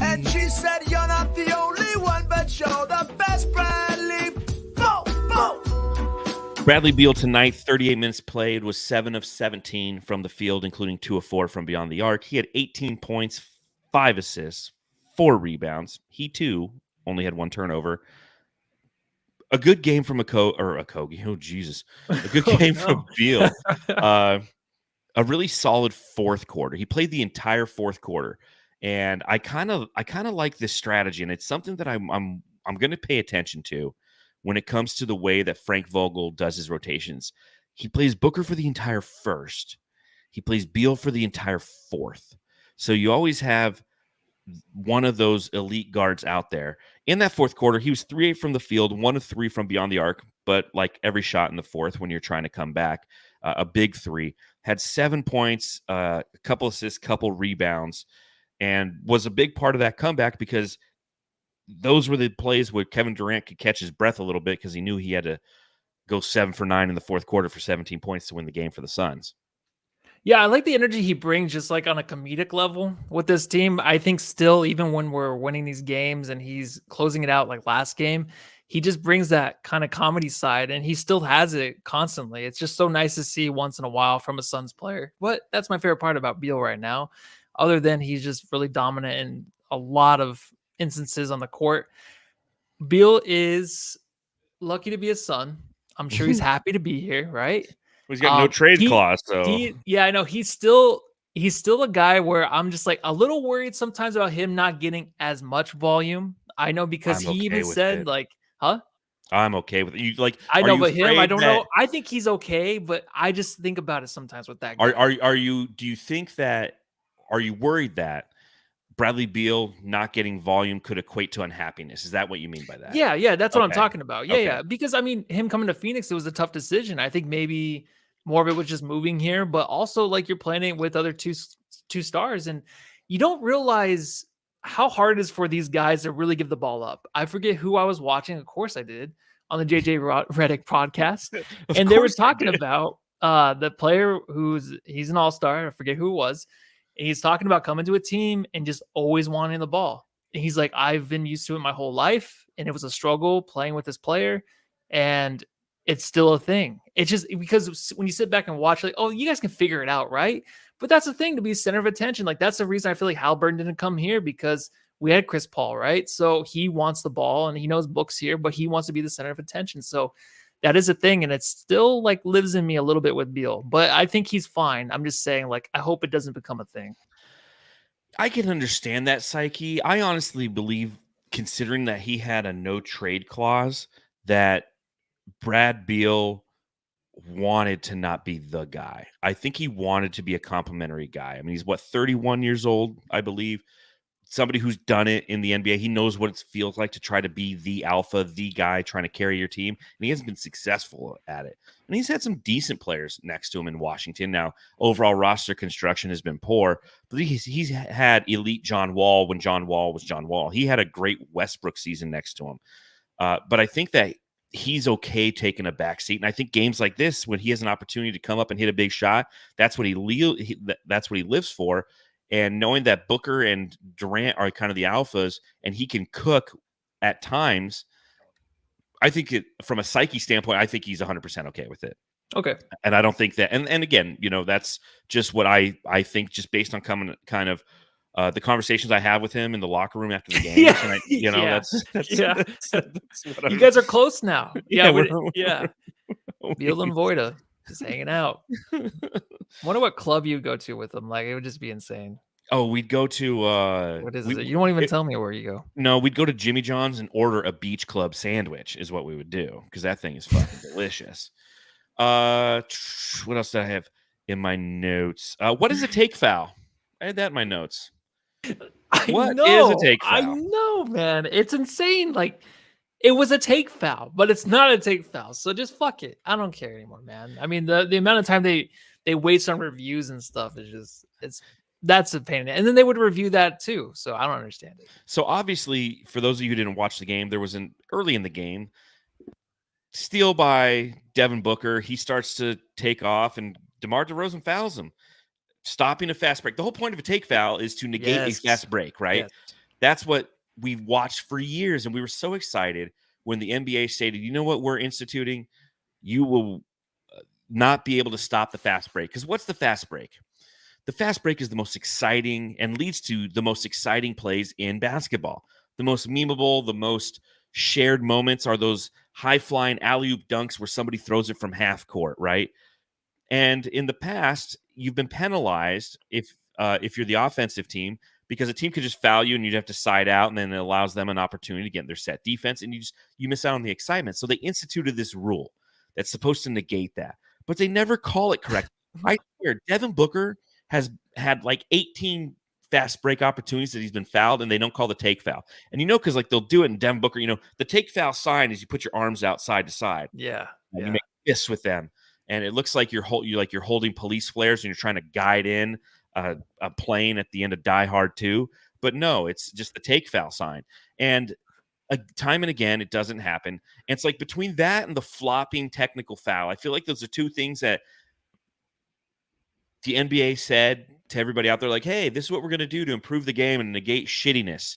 Speaker 6: And she said, you're not the only one, but you're the best, Bradley. Bo, bo.
Speaker 1: Bradley Beal tonight, 38 minutes played, was 7 of 17 from the field, including 2 of 4 from beyond the arc. He had 18 points, 5 assists, 4 rebounds. He, too, only had 1 turnover. A good game from Okogie. Oh, Jesus. A good game from Beal. A really solid fourth quarter. He played the entire fourth quarter. And I kind of like this strategy, and it's something that I'm going to pay attention to when it comes to the way that Frank Vogel does his rotations. He plays Booker for the entire first. He plays Beal for the entire fourth. So you always have one of those elite guards out there. In that fourth quarter, he was 3-8 from the field, 1 of 3 from beyond the arc, but like every shot in the fourth when you're trying to come back, a big 3. Had 7 points, a couple assists, couple rebounds, and was a big part of that comeback because those were the plays where Kevin Durant could catch his breath a little bit because he knew he had to go 7 for 9 in the fourth quarter for 17 points to win the game for the Suns.
Speaker 2: Yeah, I like the energy he brings just like on a comedic level with this team. I think still, even when we're winning these games and he's closing it out like last game, he just brings that kind of comedy side and he still has it constantly. It's just so nice to see once in a while from a Suns player. But that's my favorite part about Beal right now, other than he's just really dominant in a lot of instances on the court. Beal is lucky to be a Sun. I'm sure he's happy to be here, right?
Speaker 1: He's got no trade clause, so
Speaker 2: yeah, I know he's still a guy where I'm just like a little worried sometimes about him not getting as much volume. I know because he even said like, huh?
Speaker 1: I'm okay with it. You like,
Speaker 2: I know, but him, I don't know. I think he's okay, but I just think about it sometimes with that guy.
Speaker 1: Are you? Do you think that? Are you worried that Bradley Beal not getting volume could equate to unhappiness? Is that what you mean by that?
Speaker 2: Yeah, that's what I'm talking about. Yeah. Because I mean, him coming to Phoenix, it was a tough decision. I think maybe more of it was just moving here, but also like you're playing with other two stars, and you don't realize how hard it is for these guys to really give the ball up. I forget who I was watching. Of course I did, on the JJ Redick podcast. And they were talking about the player he's an all-star. I forget who it was. And he's talking about coming to a team and just always wanting the ball. And he's like, I've been used to it my whole life. And it was a struggle playing with this player. And it's still a thing. It's just because when you sit back and watch, like, oh, you guys can figure it out, right? But that's the thing, to be center of attention. Like, that's the reason I feel like Halliburton didn't come here, because we had Chris Paul, right? So he wants the ball and he knows Book's here, but he wants to be the center of attention. So that is a thing. And it still like lives in me a little bit with Beal, but I think he's fine. I'm just saying, like, I hope it doesn't become a thing.
Speaker 1: I can understand that psyche. I honestly believe, considering that he had a no trade clause, that Brad Beal wanted to not be the guy. I think he wanted to be a complimentary guy. I mean, he's 31 years old, I believe. Somebody who's done it in the NBA. He knows what it feels like to try to be the alpha, the guy trying to carry your team. And he hasn't been successful at it. And he's had some decent players next to him in Washington. Now, overall roster construction has been poor, but he's had elite John Wall when John Wall was John Wall. He had a great Westbrook season next to him. But I think that he's okay taking a back seat. And I think games like this, when he has an opportunity to come up and hit a big shot, that's what that's what he lives for. And knowing that Booker and Durant are kind of the alphas, and he can cook at times, I think from a psyche standpoint, I think he's 100% okay with it.
Speaker 2: Okay.
Speaker 1: And I don't think that, and again, that's just what I think, just based on kind of the conversations I have with him in the locker room after the games.
Speaker 2: Yeah.
Speaker 1: And that's what
Speaker 2: You guys are close now.
Speaker 1: Yeah,
Speaker 2: Yeah. Beal and Voida just hanging out. Wonder what club you go to with them. Like, it would just be insane.
Speaker 1: Oh, we'd go to
Speaker 2: What is it? You won't even tell me where you go.
Speaker 1: No, we'd go to Jimmy John's and order a beach club sandwich is what we would do, because that thing is fucking delicious. What else did I have in my notes? What is a take foul? I had that in my notes. What is a take foul?
Speaker 2: I know, man. It's insane. Like, it was a take foul, but it's not a take foul. So just fuck it. I don't care anymore, man. I mean, the amount of time they waste on reviews and stuff is just that's a pain. And then they would review that too. So I don't understand it.
Speaker 1: So obviously, for those of you who didn't watch the game, there was early in the game steal by Devin Booker. He starts to take off, and DeMar DeRozan fouls him, stopping a fast break. The whole point of a take foul is to negate a fast break, right?
Speaker 2: Yes.
Speaker 1: That's what we've watched for years, and we were so excited when the NBA stated, you know what we're instituting? You will not be able to stop the fast break. Because what's the fast break? The fast break is the most exciting and leads to the most exciting plays in basketball. The most memeable, the most shared moments are those high-flying alley-oop dunks where somebody throws it from half court, right? And in the past, you've been penalized if you're the offensive team, because a team could just foul you and you'd have to side out, and then it allows them an opportunity to get in their set defense, and you miss out on the excitement. So they instituted this rule that's supposed to negate that, but they never call it correct. I swear, Devin Booker has had like 18 fast break opportunities that he's been fouled, and they don't call the take foul. And because like they'll do it in Devin Booker, the take foul sign is you put your arms out side to side.
Speaker 2: Yeah.
Speaker 1: And you make fists with them. And it looks like you're holding police flares and you're trying to guide in a plane at the end of Die Hard 2. But no, it's just the take foul sign. And time and again, it doesn't happen. And it's like between that and the flopping technical foul, I feel like those are two things that the NBA said to everybody out there, like, hey, this is what we're going to do to improve the game and negate shittiness.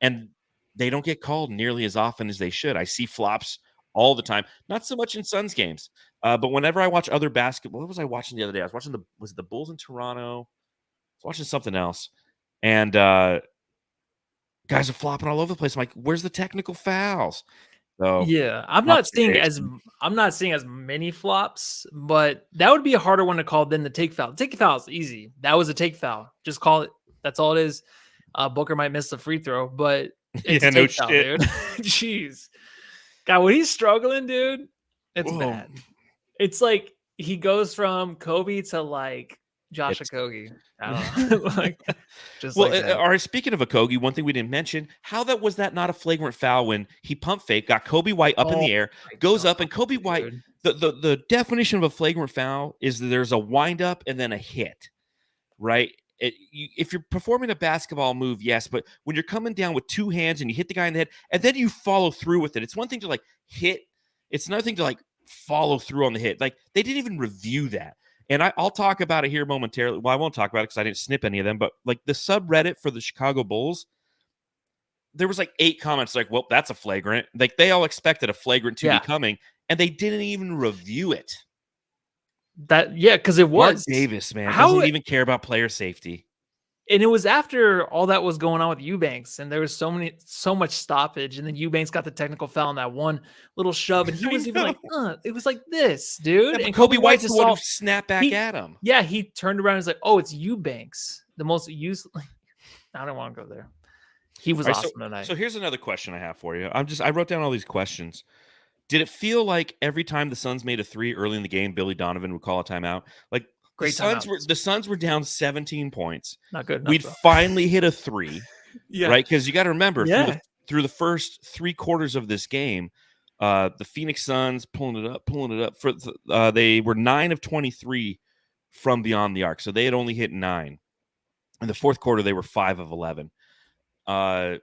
Speaker 1: And they don't get called nearly as often as they should. I see flops all the time. Not so much in Suns games. But whenever I watch other basketball, what was I watching the other day? I was watching was it the Bulls in Toronto? I was watching something else. And guys are flopping all over the place. I'm like, where's the technical fouls? So
Speaker 2: yeah, I'm not seeing as many flops, but that would be a harder one to call than the take foul. Take foul is easy. That was a take foul. Just call it. That's all it is. Booker might miss the free throw, but it's a take foul, dude. Jeez, God, when he's struggling, dude, it's bad. It's like he goes from Kobe to like Josh Okogie. I don't know. Like, just
Speaker 1: well,
Speaker 2: like that.
Speaker 1: All right, speaking of Okogie, one thing we didn't mention, how was that not a flagrant foul when he pump fake, got Kobe White up in the air, goes up, and Kobe White, the definition of a flagrant foul is that there's a wind up and then a hit, right? If you're performing a basketball move, yes, but when you're coming down with two hands and you hit the guy in the head and then you follow through with it, it's one thing to like hit. It's another thing to like follow through on the hit. Like they didn't even review that. And I'll talk about it here momentarily. Well, I won't talk about it because I didn't snip any of them. But like the subreddit for the Chicago Bulls, there was like 8 comments like, well, that's a flagrant. Like they all expected a flagrant to be coming, and they didn't even review it.
Speaker 2: Because it was
Speaker 1: Mark Davis, man, doesn't even care about player safety.
Speaker 2: And it was after all that was going on with Eubanks, and there was so much stoppage, and then Eubanks got the technical foul on that one little shove, and he was even like, it was like this, dude.
Speaker 1: Yeah,
Speaker 2: and
Speaker 1: Kobe White's the one who snapped back at him.
Speaker 2: Yeah, he turned around and was like, oh, it's Eubanks, the most used. I don't want to go there. He was awesome tonight.
Speaker 1: So here's another question I have for you. I wrote down all these questions. Did it feel like every time the Suns made a 3 early in the game, Billy Donovan would call a timeout? Like the Suns were down 17 points.
Speaker 2: Not good enough.
Speaker 1: We'd finally hit a 3, right? Because you got to remember, through the first 3 quarters of this game, the Phoenix Suns pulling it up. They were 9 of 23 from beyond the arc, so they had only hit 9. In the fourth quarter, they were 5 of 11. But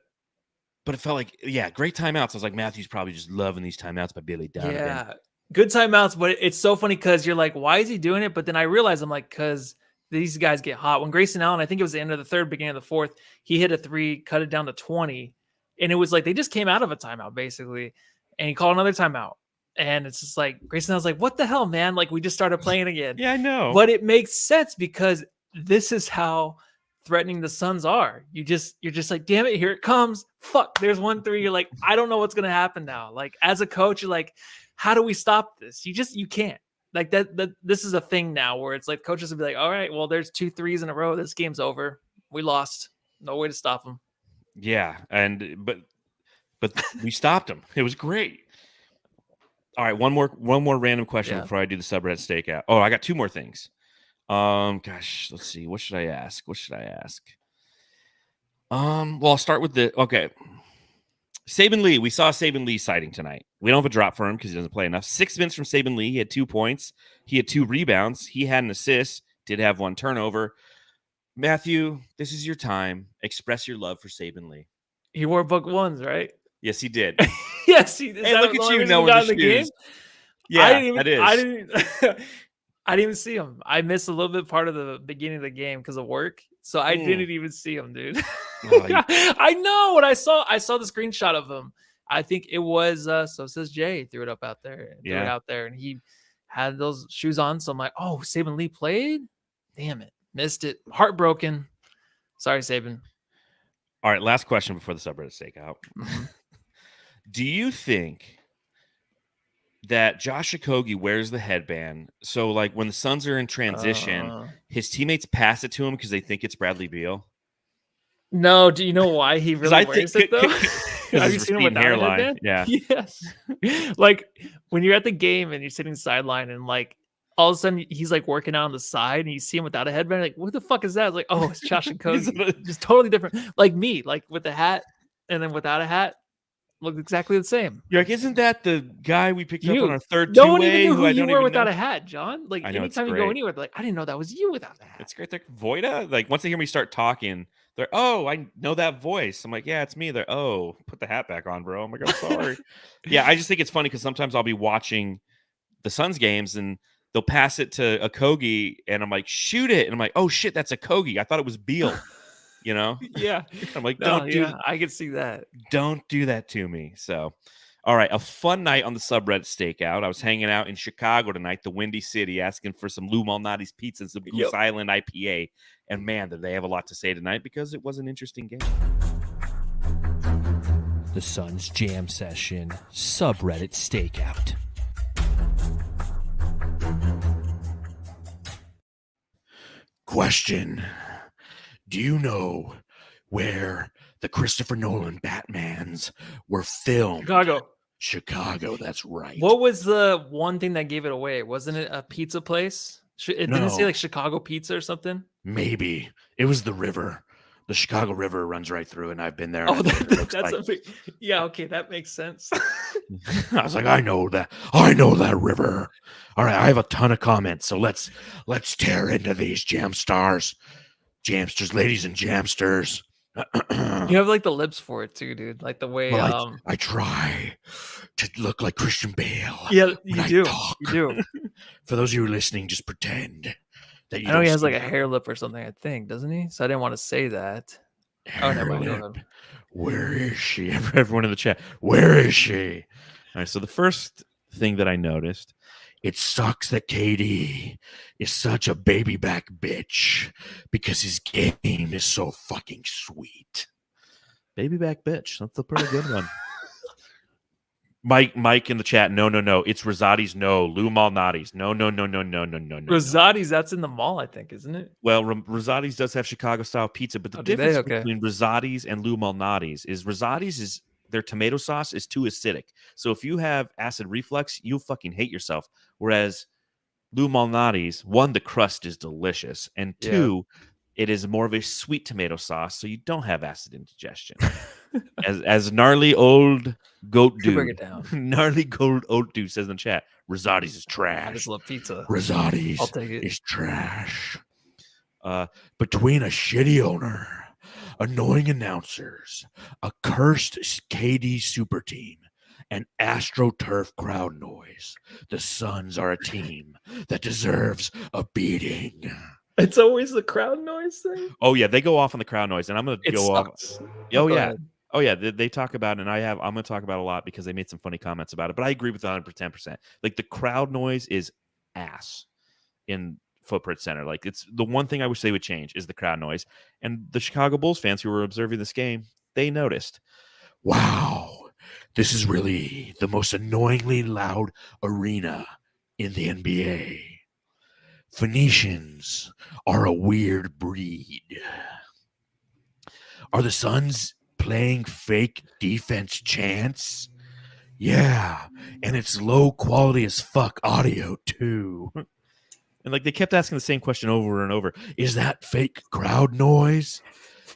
Speaker 1: but it felt like, yeah, great timeouts. I was like, Matthew's probably just loving these timeouts by Billy Donovan.
Speaker 2: Yeah, good timeouts, but it's so funny because you're like, why is he doing it? But then I realize I'm like, because these guys get hot. When Grayson Allen, I think it was the end of the third, beginning of the fourth, he hit a three, cut it down to 20. And it was like they just came out of a timeout, basically. And he called another timeout. And it's just like, Grayson Allen's like, what the hell, man? Like, we just started playing again.
Speaker 1: Yeah, I know.
Speaker 2: But it makes sense because this is how threatening the Suns are. You're just like, damn it, here it comes. Fuck, there's 1-3. You're like, I don't know what's gonna happen now. Like, as a coach, you're like, how do we stop this? You can't. Like that this is a thing now where it's like coaches will be like, all right, well, there's 2 threes in a row. This game's over. We lost. No way to stop them.
Speaker 1: Yeah, but we stopped them. It was great. All right, one more random question before I do the subreddit stakeout. Oh, I got 2 more things. Gosh, let's see. What should I ask? Well, I'll start with Saban Lee. We saw a Saban Lee sighting tonight. We don't have a drop for him because he doesn't play enough. 6 minutes from Saban Lee. He had 2 points. He had 2 rebounds. He had an assist. Did have 1 turnover. Matthew, this is your time. Express your love for Saban Lee.
Speaker 2: He wore book ones, right?
Speaker 1: Yes, he did.
Speaker 2: Yes,
Speaker 1: Hey, look at you knowing the shoes. Yeah,
Speaker 2: I didn't even see him. I missed a little bit part of the beginning of the game because of work, so I didn't even see him, dude. I know what I saw. I saw the screenshot of him. I think it was so says Jay threw it out there, and he had those shoes on. So I'm like, oh, Saban Lee played. Damn it, missed it. Heartbroken. Sorry, Saban.
Speaker 1: All right, last question before the subreddit stakeout. Do you think that Josh Okogie wears the headband so, like, when the Suns are in transition, his teammates pass it to him because they think it's Bradley Beal?
Speaker 2: No, do you know why he really wears it, though? Have you seen him without a headband?
Speaker 1: Yeah.
Speaker 2: Yes. Like, when you're at the game and you're sitting sideline and, like, all of a sudden he's, like, working out on the side and you see him without a headband, like, what the fuck is that? It's like, oh, it's Josh Okogie. Just totally different. Like me, like, with the hat and then without a hat. Looked exactly the same.
Speaker 1: You're like, isn't that the guy we picked up on our third
Speaker 2: no
Speaker 1: two-way?
Speaker 2: one even knew who you were without
Speaker 1: know?
Speaker 2: a hat, John. Like,
Speaker 1: I know,
Speaker 2: anytime you go anywhere, like, I didn't know that was you without a hat.
Speaker 1: It's great. They're Voida. Like, once they hear me start talking, they're, oh, I know that voice. I'm like, yeah, it's me. They're, oh, put the hat back on, bro. I'm like, I'm sorry. Yeah, I just think it's funny because sometimes I'll be watching the Suns games and they'll pass it to Okogie and I'm like, shoot it. And I'm like, oh, shit, that's Okogie. I thought it was Beal. You know?
Speaker 2: Yeah.
Speaker 1: I'm like,
Speaker 2: I can see that.
Speaker 1: Don't do that to me. So, all right, a fun night on the subreddit stakeout. I was hanging out in Chicago tonight, the Windy City, asking for some Lou Malnati's pizza and some Goose Island IPA. And man, did they have a lot to say tonight because it was an interesting game.
Speaker 7: The Suns Jam Session subreddit stakeout.
Speaker 8: Question. Do you know where the Christopher Nolan Batmans were filmed? Chicago, that's right.
Speaker 2: What was the one thing that gave it away? Wasn't it a pizza place? It didn't say like Chicago pizza or something?
Speaker 8: Maybe. It was the river. The Chicago River runs right through, and I've been there.
Speaker 2: Oh, that's like... a big... Yeah, okay, that makes sense.
Speaker 8: I was like, I know that river. All right, I have a ton of comments, so let's tear into these jamsters, ladies and jamsters.
Speaker 2: You have like the lips for it too, dude. Like the way
Speaker 8: I try to look like Christian Bale.
Speaker 2: Yeah, you do. You do.
Speaker 8: For those of you listening, just pretend that you.
Speaker 2: I know he has like a hair lip or something, I think, doesn't he? So I didn't want to say that.
Speaker 1: Where is she? Everyone in the chat. Where is she? All right. So the first thing that I noticed,
Speaker 8: it sucks that KD is such a baby back bitch because his game is so fucking sweet.
Speaker 1: Baby back bitch. That's a pretty good one. Mike in the chat. No. It's Rosati's. No. Lou Malnati's. No.
Speaker 2: Rosati's, that's in the mall, I think, isn't it?
Speaker 1: Well, Rosati's does have Chicago style pizza, but the difference between Rosati's and Lou Malnati's is Rosati's is their tomato sauce is too acidic. So if you have acid reflux, you'll fucking hate yourself. Whereas Lou Malnati's, one, the crust is delicious, and two, it is more of a sweet tomato sauce, so you don't have acid indigestion. as gnarly old goat dude,
Speaker 2: bring it down.
Speaker 1: Gnarly gold oat dude says in the chat, Rosati's is trash.
Speaker 2: I just love pizza.
Speaker 8: Rosati's is trash. Between a shitty owner, annoying announcers, a cursed KD super team, and AstroTurf crowd noise. The Suns are a team that deserves a beating.
Speaker 2: It's always the crowd noise thing.
Speaker 1: Oh yeah, they go off on the crowd noise, and I'm gonna
Speaker 2: It
Speaker 1: go off.
Speaker 2: sucks.
Speaker 1: Oh
Speaker 2: Go
Speaker 1: yeah,
Speaker 2: ahead.
Speaker 1: oh yeah. They talk about it, and I'm gonna talk about it a lot because they made some funny comments about it. But I agree with 110%. Like the crowd noise is ass in Footprint Center. Like it's the one thing I wish they would change is the crowd noise. And the Chicago Bulls fans who were observing this game, they noticed.
Speaker 8: Wow, this is really the most annoyingly loud arena in the NBA. Phoenicians are a weird breed. Are the Suns playing fake defense chants? Yeah, and it's low quality as fuck audio too.
Speaker 1: And like they kept asking the same question over and over.
Speaker 8: Is that fake crowd noise?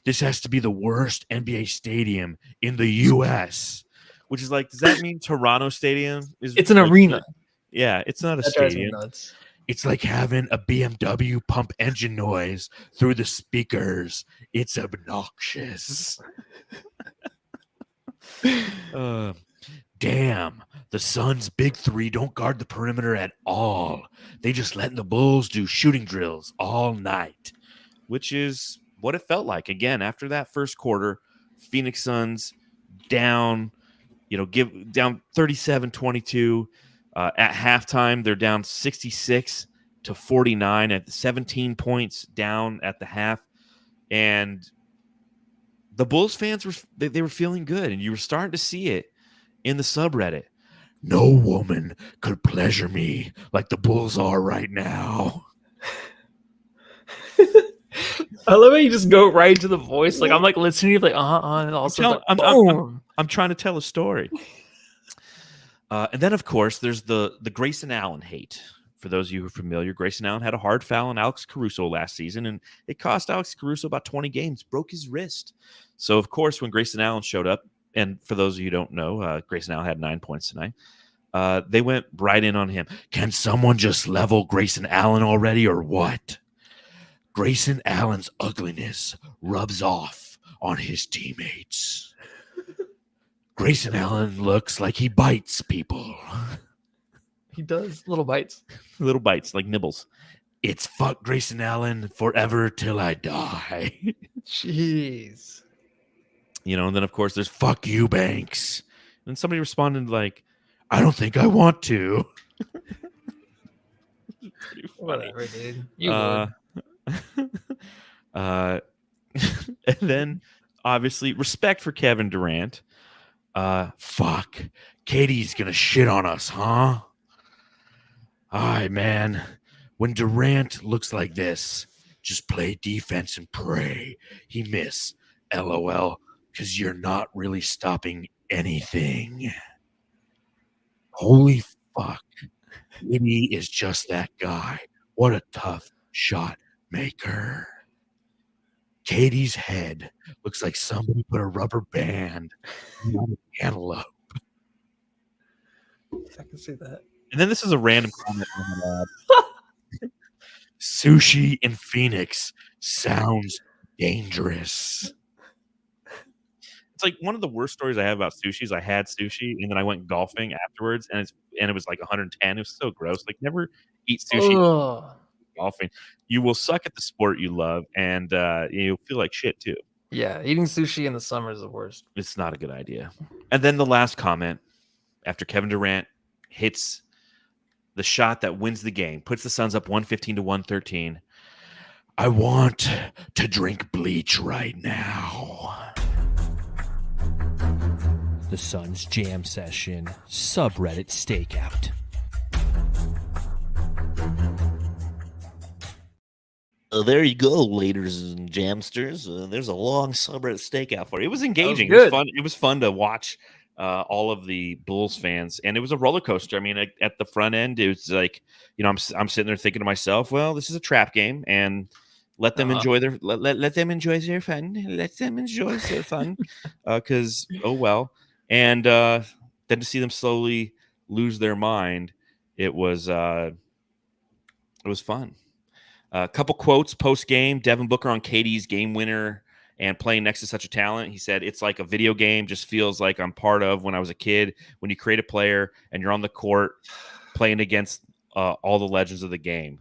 Speaker 8: This has to be the worst NBA stadium in the U.S.
Speaker 1: Which is like, does that mean Toronto Stadium is?
Speaker 2: It's an
Speaker 1: like,
Speaker 2: arena.
Speaker 1: Yeah, it's not a
Speaker 2: That drives me
Speaker 1: stadium.
Speaker 2: nuts.
Speaker 8: It's like having a BMW pump engine noise through the speakers. It's obnoxious. Damn, the Suns' big three don't guard the perimeter at all. They just letting the Bulls do shooting drills all night.
Speaker 1: Which is what it felt like. Again, after that first quarter, Phoenix Suns down, down 37-22. At halftime, they're down 66-49 at 17 points down at the half. And the Bulls fans they were feeling good, and you were starting to see it in the subreddit.
Speaker 8: No woman could pleasure me like the Bulls are right now.
Speaker 2: I love how you just go right to the voice. Like I'm like listening to you, like and also
Speaker 1: I'm trying to tell a story. And then of course there's the Grayson Allen hate. For those of you who are familiar, Grayson Allen had a hard foul on Alex Caruso last season, and it cost Alex Caruso about 20 games, broke his wrist. So of course when Grayson Allen showed up, and for those of you who don't know, Grayson Allen had 9 points tonight. They went right in on him.
Speaker 8: Can someone just level Grayson Allen already or what? Grayson Allen's ugliness rubs off on his teammates. Grayson Allen looks like he bites people.
Speaker 2: he does little bites.
Speaker 1: Little bites, like nibbles.
Speaker 8: It's fuck Grayson Allen forever till I die.
Speaker 2: Jeez.
Speaker 1: And then of course there's
Speaker 8: fuck you, Banks.
Speaker 1: And somebody responded like,
Speaker 8: I don't think I want to.
Speaker 2: Whatever, dude. You would.
Speaker 1: And then obviously respect for Kevin Durant.
Speaker 8: Fuck. Katie's gonna shit on us, huh? Aye, man. When Durant looks like this, just play defense and pray he miss. LOL. Because you're not really stopping anything. Holy fuck. Katie is just that guy. What a tough shot maker. Katie's head looks like somebody put a rubber band on an antelope.
Speaker 2: I can see that.
Speaker 1: And then this is a random comment.
Speaker 8: Sushi in Phoenix sounds dangerous.
Speaker 1: It's like one of the worst stories I have about sushi is I had sushi and then I went golfing afterwards and it was like 110. It was so gross. Like never eat sushi golfing. You will suck at the sport you love and you'll feel like shit too.
Speaker 2: Yeah, eating sushi in the summer is the worst.
Speaker 1: It's not a good idea. And then the last comment after Kevin Durant hits the shot that wins the game, puts the Suns up 115-113.
Speaker 8: I want to drink bleach right now.
Speaker 7: The Suns Jam Session subreddit stakeout.
Speaker 1: There you go, ladies and jamsters. There's a long subreddit stakeout for you. It was engaging.
Speaker 2: That was
Speaker 1: it was fun. It was fun to watch all of the Bulls fans, and it was a roller coaster. I mean, at the front end, it was like, I'm sitting there thinking to myself, well, this is a trap game, and let them enjoy their let them enjoy their fun. Let them enjoy their fun, because oh well. And then to see them slowly lose their mind, it was fun. A couple quotes post game. Devin Booker on KD's game winner and playing next to such a talent. He said it's like a video game, just feels like I'm part of when I was a kid. When you create a player and you're on the court playing against all the legends of the game.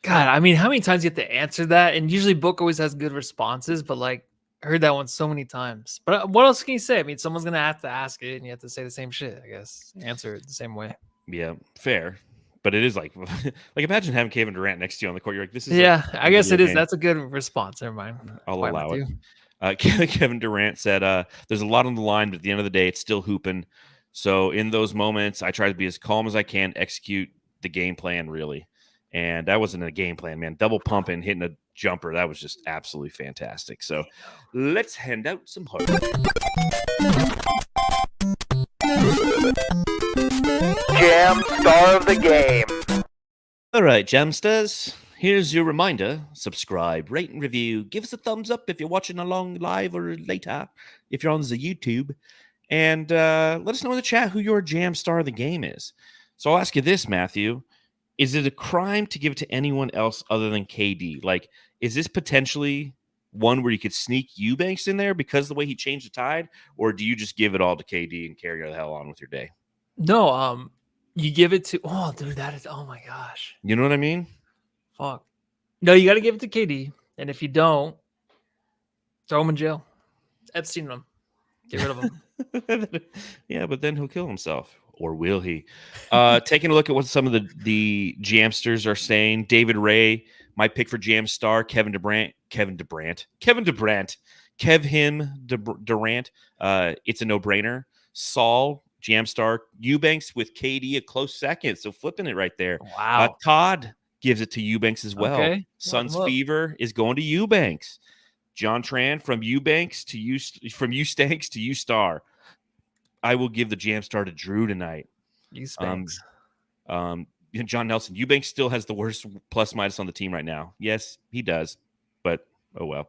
Speaker 2: God, I mean, how many times you have to answer that? And usually Book always has good responses, but like I heard that one so many times. But what else can you say? I mean, someone's gonna have to ask it, and you have to say the same shit. I guess answer it the same way.
Speaker 1: Yeah, fair. But it is like imagine having Kevin Durant next to you on the court. You're like, this is
Speaker 2: Yeah,
Speaker 1: like
Speaker 2: I guess
Speaker 1: video
Speaker 2: it is.
Speaker 1: game.
Speaker 2: That's a good response. Never mind.
Speaker 1: I'll
Speaker 2: Fine
Speaker 1: allow
Speaker 2: with
Speaker 1: it.
Speaker 2: you.
Speaker 1: Kevin Durant said, there's a lot on the line, but at the end of the day, it's still hooping. So in those moments, I try to be as calm as I can, execute the game plan, really. And that wasn't a game plan, man. Double pumping, hitting a jumper. That was just absolutely fantastic. So let's hand out some heart.
Speaker 9: Jam Star of the Game.
Speaker 1: All right, Jamsters. Here's your reminder. Subscribe, rate, and review. Give us a thumbs up if you're watching along live or later, if you're on the YouTube. And let us know in the chat who your Jam Star of the Game is. So I'll ask you this, Matthew. Is it a crime to give it to anyone else other than KD? Like, is this potentially one where you could sneak Eubanks in there because of the way he changed the tide? Or do you just give it all to KD and carry the hell on with your day?
Speaker 2: No, you give it to. Oh, dude, that is. Oh my gosh.
Speaker 1: You know what I mean?
Speaker 2: Fuck. No, you got to give it to KD, and if you don't, throw him in jail. Epstein him. Get rid of him.
Speaker 1: Yeah, but then he'll kill himself. Or will he? Taking a look at what some of the Jamsters are saying. David Ray, my pick for Jam Star, Kevin Durant. It's a no-brainer. Saul, Jam Star, Eubanks with KD a close second. So flipping it right there.
Speaker 2: Wow.
Speaker 1: Todd gives it to Eubanks as well.
Speaker 2: Okay.
Speaker 1: Suns
Speaker 2: Look.
Speaker 1: Fever is going to Eubanks. John Tran from Eubanks to Eustanks to Ustar. I will give the Jam Star to Drew tonight.
Speaker 2: Eubanks.
Speaker 1: John Nelson. Eubanks still has the worst plus minus on the team right now. Yes, he does. But oh well.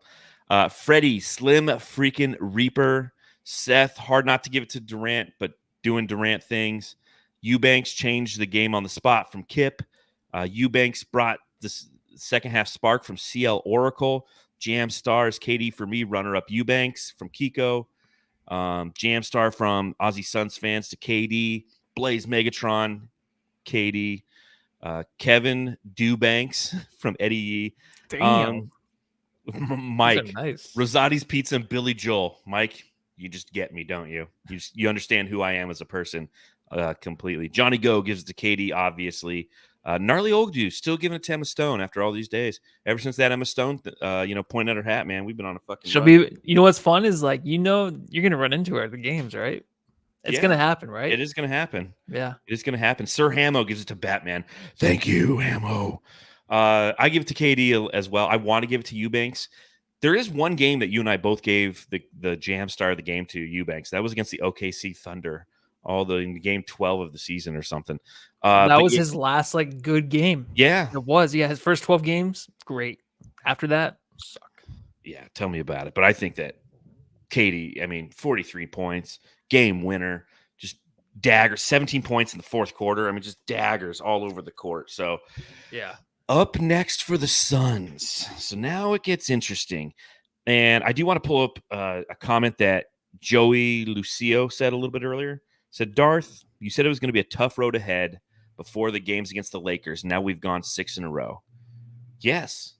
Speaker 1: Freddie, Slim freaking Reaper. Seth, hard not to give it to Durant, but doing Durant things. Eubanks changed the game on the spot from Kip. Eubanks brought this second half spark from CL Oracle. Jam Stars, KD for me, runner up Eubanks from Kiko. Jam Star from Aussie Suns fans to KD. Blaze Megatron, KD. Kevin Dewbanks from Eddie Yee.
Speaker 2: Damn.
Speaker 1: Mike,
Speaker 2: Nice.
Speaker 1: Rosati's Pizza and Billy Joel. Mike, you just get me, don't you? You understand who I am as a person completely. Johnny Go gives it to KD, obviously. Gnarly Ogdu still giving it to Emma Stone after all these days. Ever since that Emma Stone, pointing at her hat, man, we've been on a fucking.
Speaker 2: She'll
Speaker 1: run.
Speaker 2: be. You know what's fun is like you're gonna run into her at the games, right? It's gonna happen, right?
Speaker 1: It is gonna happen.
Speaker 2: Yeah.
Speaker 1: It is gonna happen. Sir Hamo gives it to Batman. Thank you, Hamo. I give it to KD as well. I want to give it to Eubanks. There is one game that you and I both gave the Jam Star of the game to Eubanks. That was against the OKC Thunder. In game 12 of the season or something.
Speaker 2: That was his last like good game.
Speaker 1: Yeah.
Speaker 2: It was. Yeah, his first 12 games, great. After that, suck.
Speaker 1: Yeah, tell me about it. But I think that KD, 43 points, game winner, just daggers, 17 points in the fourth quarter. Just daggers all over the court. So
Speaker 2: Yeah.
Speaker 1: up next for the Suns. So now it gets interesting. And I do want to pull up a comment that Joey Lucio said a little bit earlier. Said, Darth, you said it was going to be a tough road ahead before the games against the Lakers. Now we've gone 6 in a row. Yes.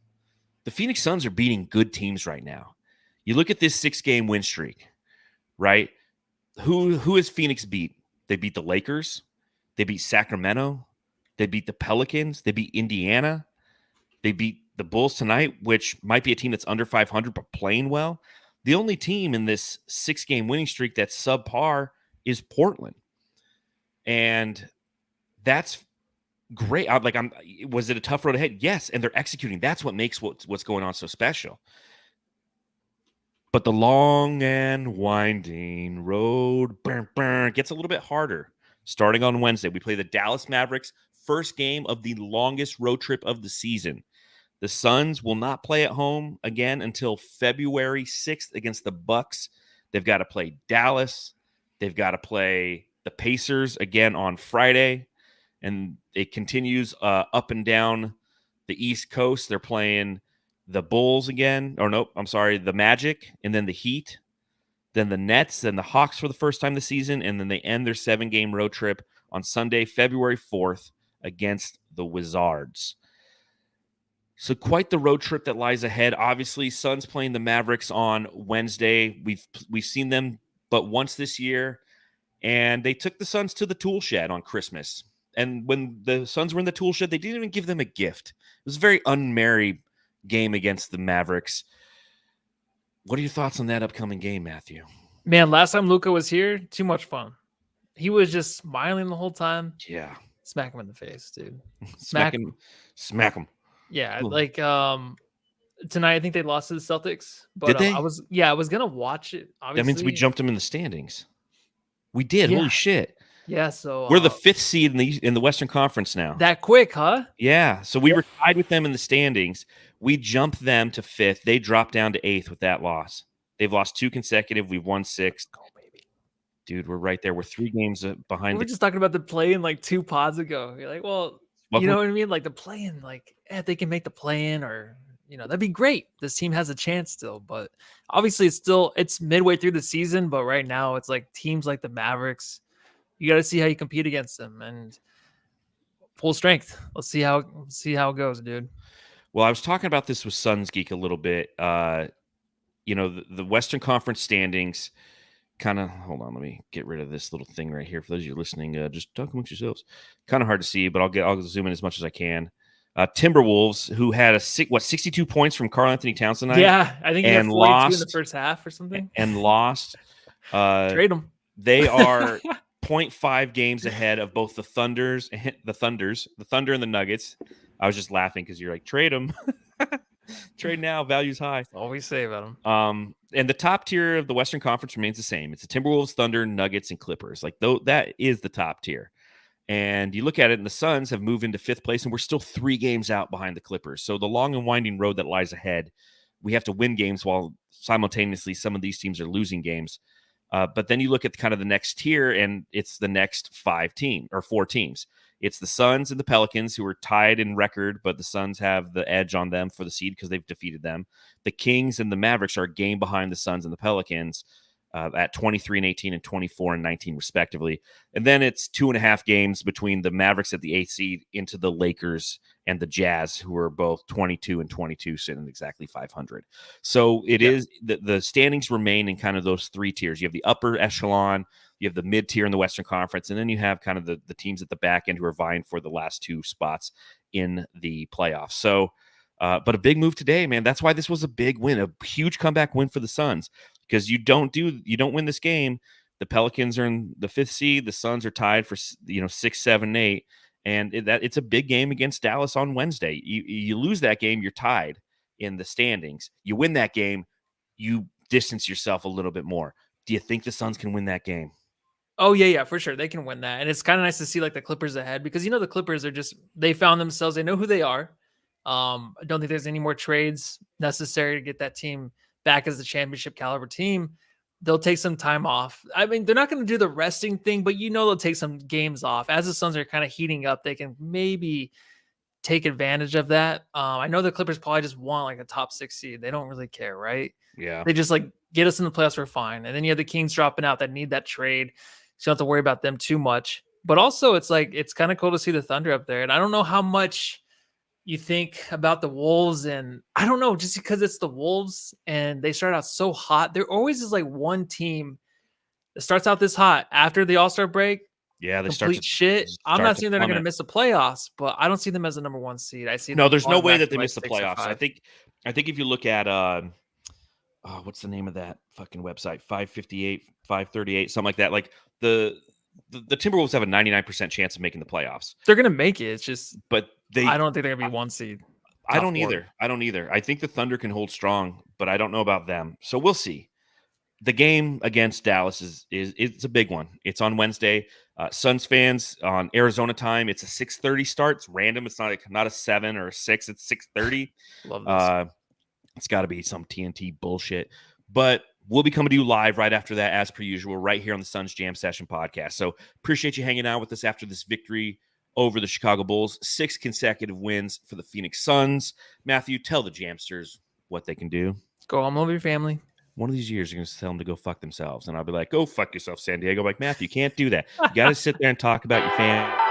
Speaker 1: The Phoenix Suns are beating good teams right now. You look at this 6-game win streak, right? Who has Phoenix beat? They beat the Lakers. They beat Sacramento. They beat the Pelicans. They beat Indiana. They beat the Bulls tonight, which might be a team that's under 500 but playing well. The only team in this 6-game winning streak that's subpar is Portland. And that's great. Was it a tough road ahead? Yes, and they're executing. That's what makes what's going on so special. But the long and winding road gets a little bit harder. Starting on Wednesday, we play the Dallas Mavericks, first game of the longest road trip of the season. The Suns will not play at home again until February 6th against the Bucks. They've got to play Dallas. They've got to play the Pacers again on Friday. And it continues up and down the East Coast. They're playing the Bulls again, or nope, I'm sorry, the Magic, and then the Heat, then the Nets, then the Hawks for the first time this season, and then they end their 7-game road trip on Sunday, February 4th against the Wizards. So quite the road trip that lies ahead. Obviously, Suns playing the Mavericks on Wednesday. We've seen them but once this year, and they took the Suns to the tool shed on Christmas. And when the Suns were in the tool shed, they didn't even give them a gift. It was a very unmerry game against the Mavericks. What are your thoughts on that upcoming game, Matthew?
Speaker 2: Man, last time Luka was here, too much fun. He was just smiling the whole time.
Speaker 1: Yeah.
Speaker 2: Smack him in the face, dude.
Speaker 1: Smack him. Smack him.
Speaker 2: Yeah,
Speaker 1: Ooh.
Speaker 2: like tonight I think they lost to the Celtics. But
Speaker 1: Did they?
Speaker 2: I was gonna watch it. Obviously.
Speaker 1: That means we jumped them in the standings. We did.
Speaker 2: Yeah.
Speaker 1: Holy shit.
Speaker 2: Yeah, so
Speaker 1: We're the 5th seed in the Western Conference now.
Speaker 2: that quick, huh?
Speaker 1: Yeah. So we were tied with them in the standings. We jumped them to 5th. They dropped down to 8th with that loss. They've lost 2 consecutive. We've won 6.
Speaker 2: Go, baby.
Speaker 1: Dude, we're right there. We're 3 games behind.
Speaker 2: We were just talking about the play-in like 2 pods ago. You're like, well, you know what I mean? Like the play-in, like if they can make the play-in, or that'd be great. This team has a chance still, but obviously it's midway through the season. But right now, it's like teams like the Mavericks. You got to see how you compete against them, and full strength. Let's see how it goes, dude.
Speaker 1: Well, I was talking about this with Suns Geek a little bit. The Western Conference standings kind of, hold on, let me get rid of this little thing right here. For those of you listening, just talk amongst yourselves. Kind of hard to see, but I'll zoom in as much as I can. Timberwolves, who had 62 points from Karl Anthony Towns tonight.
Speaker 2: Yeah, I think he had 42
Speaker 1: lost
Speaker 2: in the first half or something.
Speaker 1: And lost.
Speaker 2: Trade them.
Speaker 1: They are 0.5 games ahead of both the Thunder and the Nuggets. I was just laughing because you're like, trade them. Trade now, value's high.
Speaker 2: That's all we say about them.
Speaker 1: And the top tier of the Western Conference remains the same. It's the Timberwolves, Thunder, Nuggets, and Clippers. Like, that is the top tier. And you look at it, and the Suns have moved into 5th place, and we're still 3 games out behind the Clippers. So the long and winding road that lies ahead, we have to win games while simultaneously some of these teams are losing games. But then you look at kind of the next tier, and it's the next 4 teams. It's the Suns and the Pelicans, who are tied in record, but the Suns have the edge on them for the seed because they've defeated them. The Kings and the Mavericks are a game behind the Suns and the Pelicans at 23-18 and 24-19, respectively. And then it's 2.5 games between the Mavericks at the 8th seed into the Lakers and the Jazz, who are both 22-22, sitting exactly 500. So it is the standings remain in kind of those 3 tiers. You have the upper echelon, you have the mid tier in the Western Conference, and then you have kind of the teams at the back end who are vying for the last 2 spots in the playoffs. So, but a big move today, man. That's why this was a big win, a huge comeback win for the Suns, because you don't win this game. The Pelicans are in the 5th seed. The Suns are tied for 6, 7, 8. And it's a big game against Dallas on Wednesday. You lose that game, you're tied in the standings. You win that game, you distance yourself a little bit more. Do you think the Suns can win that game?
Speaker 2: Oh, yeah, for sure. They can win that. And it's kind of nice to see like the Clippers ahead, because the Clippers are they found themselves. They know who they are. I don't think there's any more trades necessary to get that team back as the championship caliber team. They'll take some time off. I mean, they're not going to do the resting thing, but they'll take some games off. As the Suns are kind of heating up, they can maybe take advantage of that. I know the Clippers probably just want like a top 6 seed. They don't really care, right?
Speaker 1: Yeah.
Speaker 2: They just like get us in the playoffs, we're fine. And then you have the Kings dropping out that need that trade. So you don't have to worry about them too much. But also it's kind of cool to see the Thunder up there. And I don't know how much you think about the Wolves, and I don't know, just because it's the Wolves and they start out so hot. There always is like one team that starts out this hot after the All-Star break.
Speaker 1: Yeah, they
Speaker 2: complete shit. I'm not saying they're not going to miss the playoffs, but I don't see them as a number 1 seed. I see.
Speaker 1: No, there's no way that they
Speaker 2: like
Speaker 1: miss the
Speaker 2: 6 or
Speaker 1: playoffs.
Speaker 2: 5.
Speaker 1: I think if you look at what's the name of that fucking website? 558, 538, something like that. Like the Timberwolves have a 99% chance of making the playoffs.
Speaker 2: They're going to make it. It's just,
Speaker 1: but
Speaker 2: I don't think they're going to be 1 seed.
Speaker 1: I don't either. I think the Thunder can hold strong, but I don't know about them. So we'll see. The game against Dallas is it's a big one. It's on Wednesday. Suns fans on Arizona time. It's a 6:30 start. It's random. It's not a 7 or a 6. It's 6:30.
Speaker 2: Love this.
Speaker 1: It's got to be some TNT bullshit. But we'll be coming to you live right after that, as per usual, right here on the Suns Jam Session podcast. So appreciate you hanging out with us after this victory over the Chicago Bulls. 6 consecutive wins for the Phoenix Suns. Matthew, tell the Jamsters what they can do.
Speaker 2: Go home with your family.
Speaker 1: One of these years, you're going to tell them to go fuck themselves. And I'll be like, go fuck yourself, San Diego. I'm like, Matthew, you can't do that. You got to sit there and talk about your family.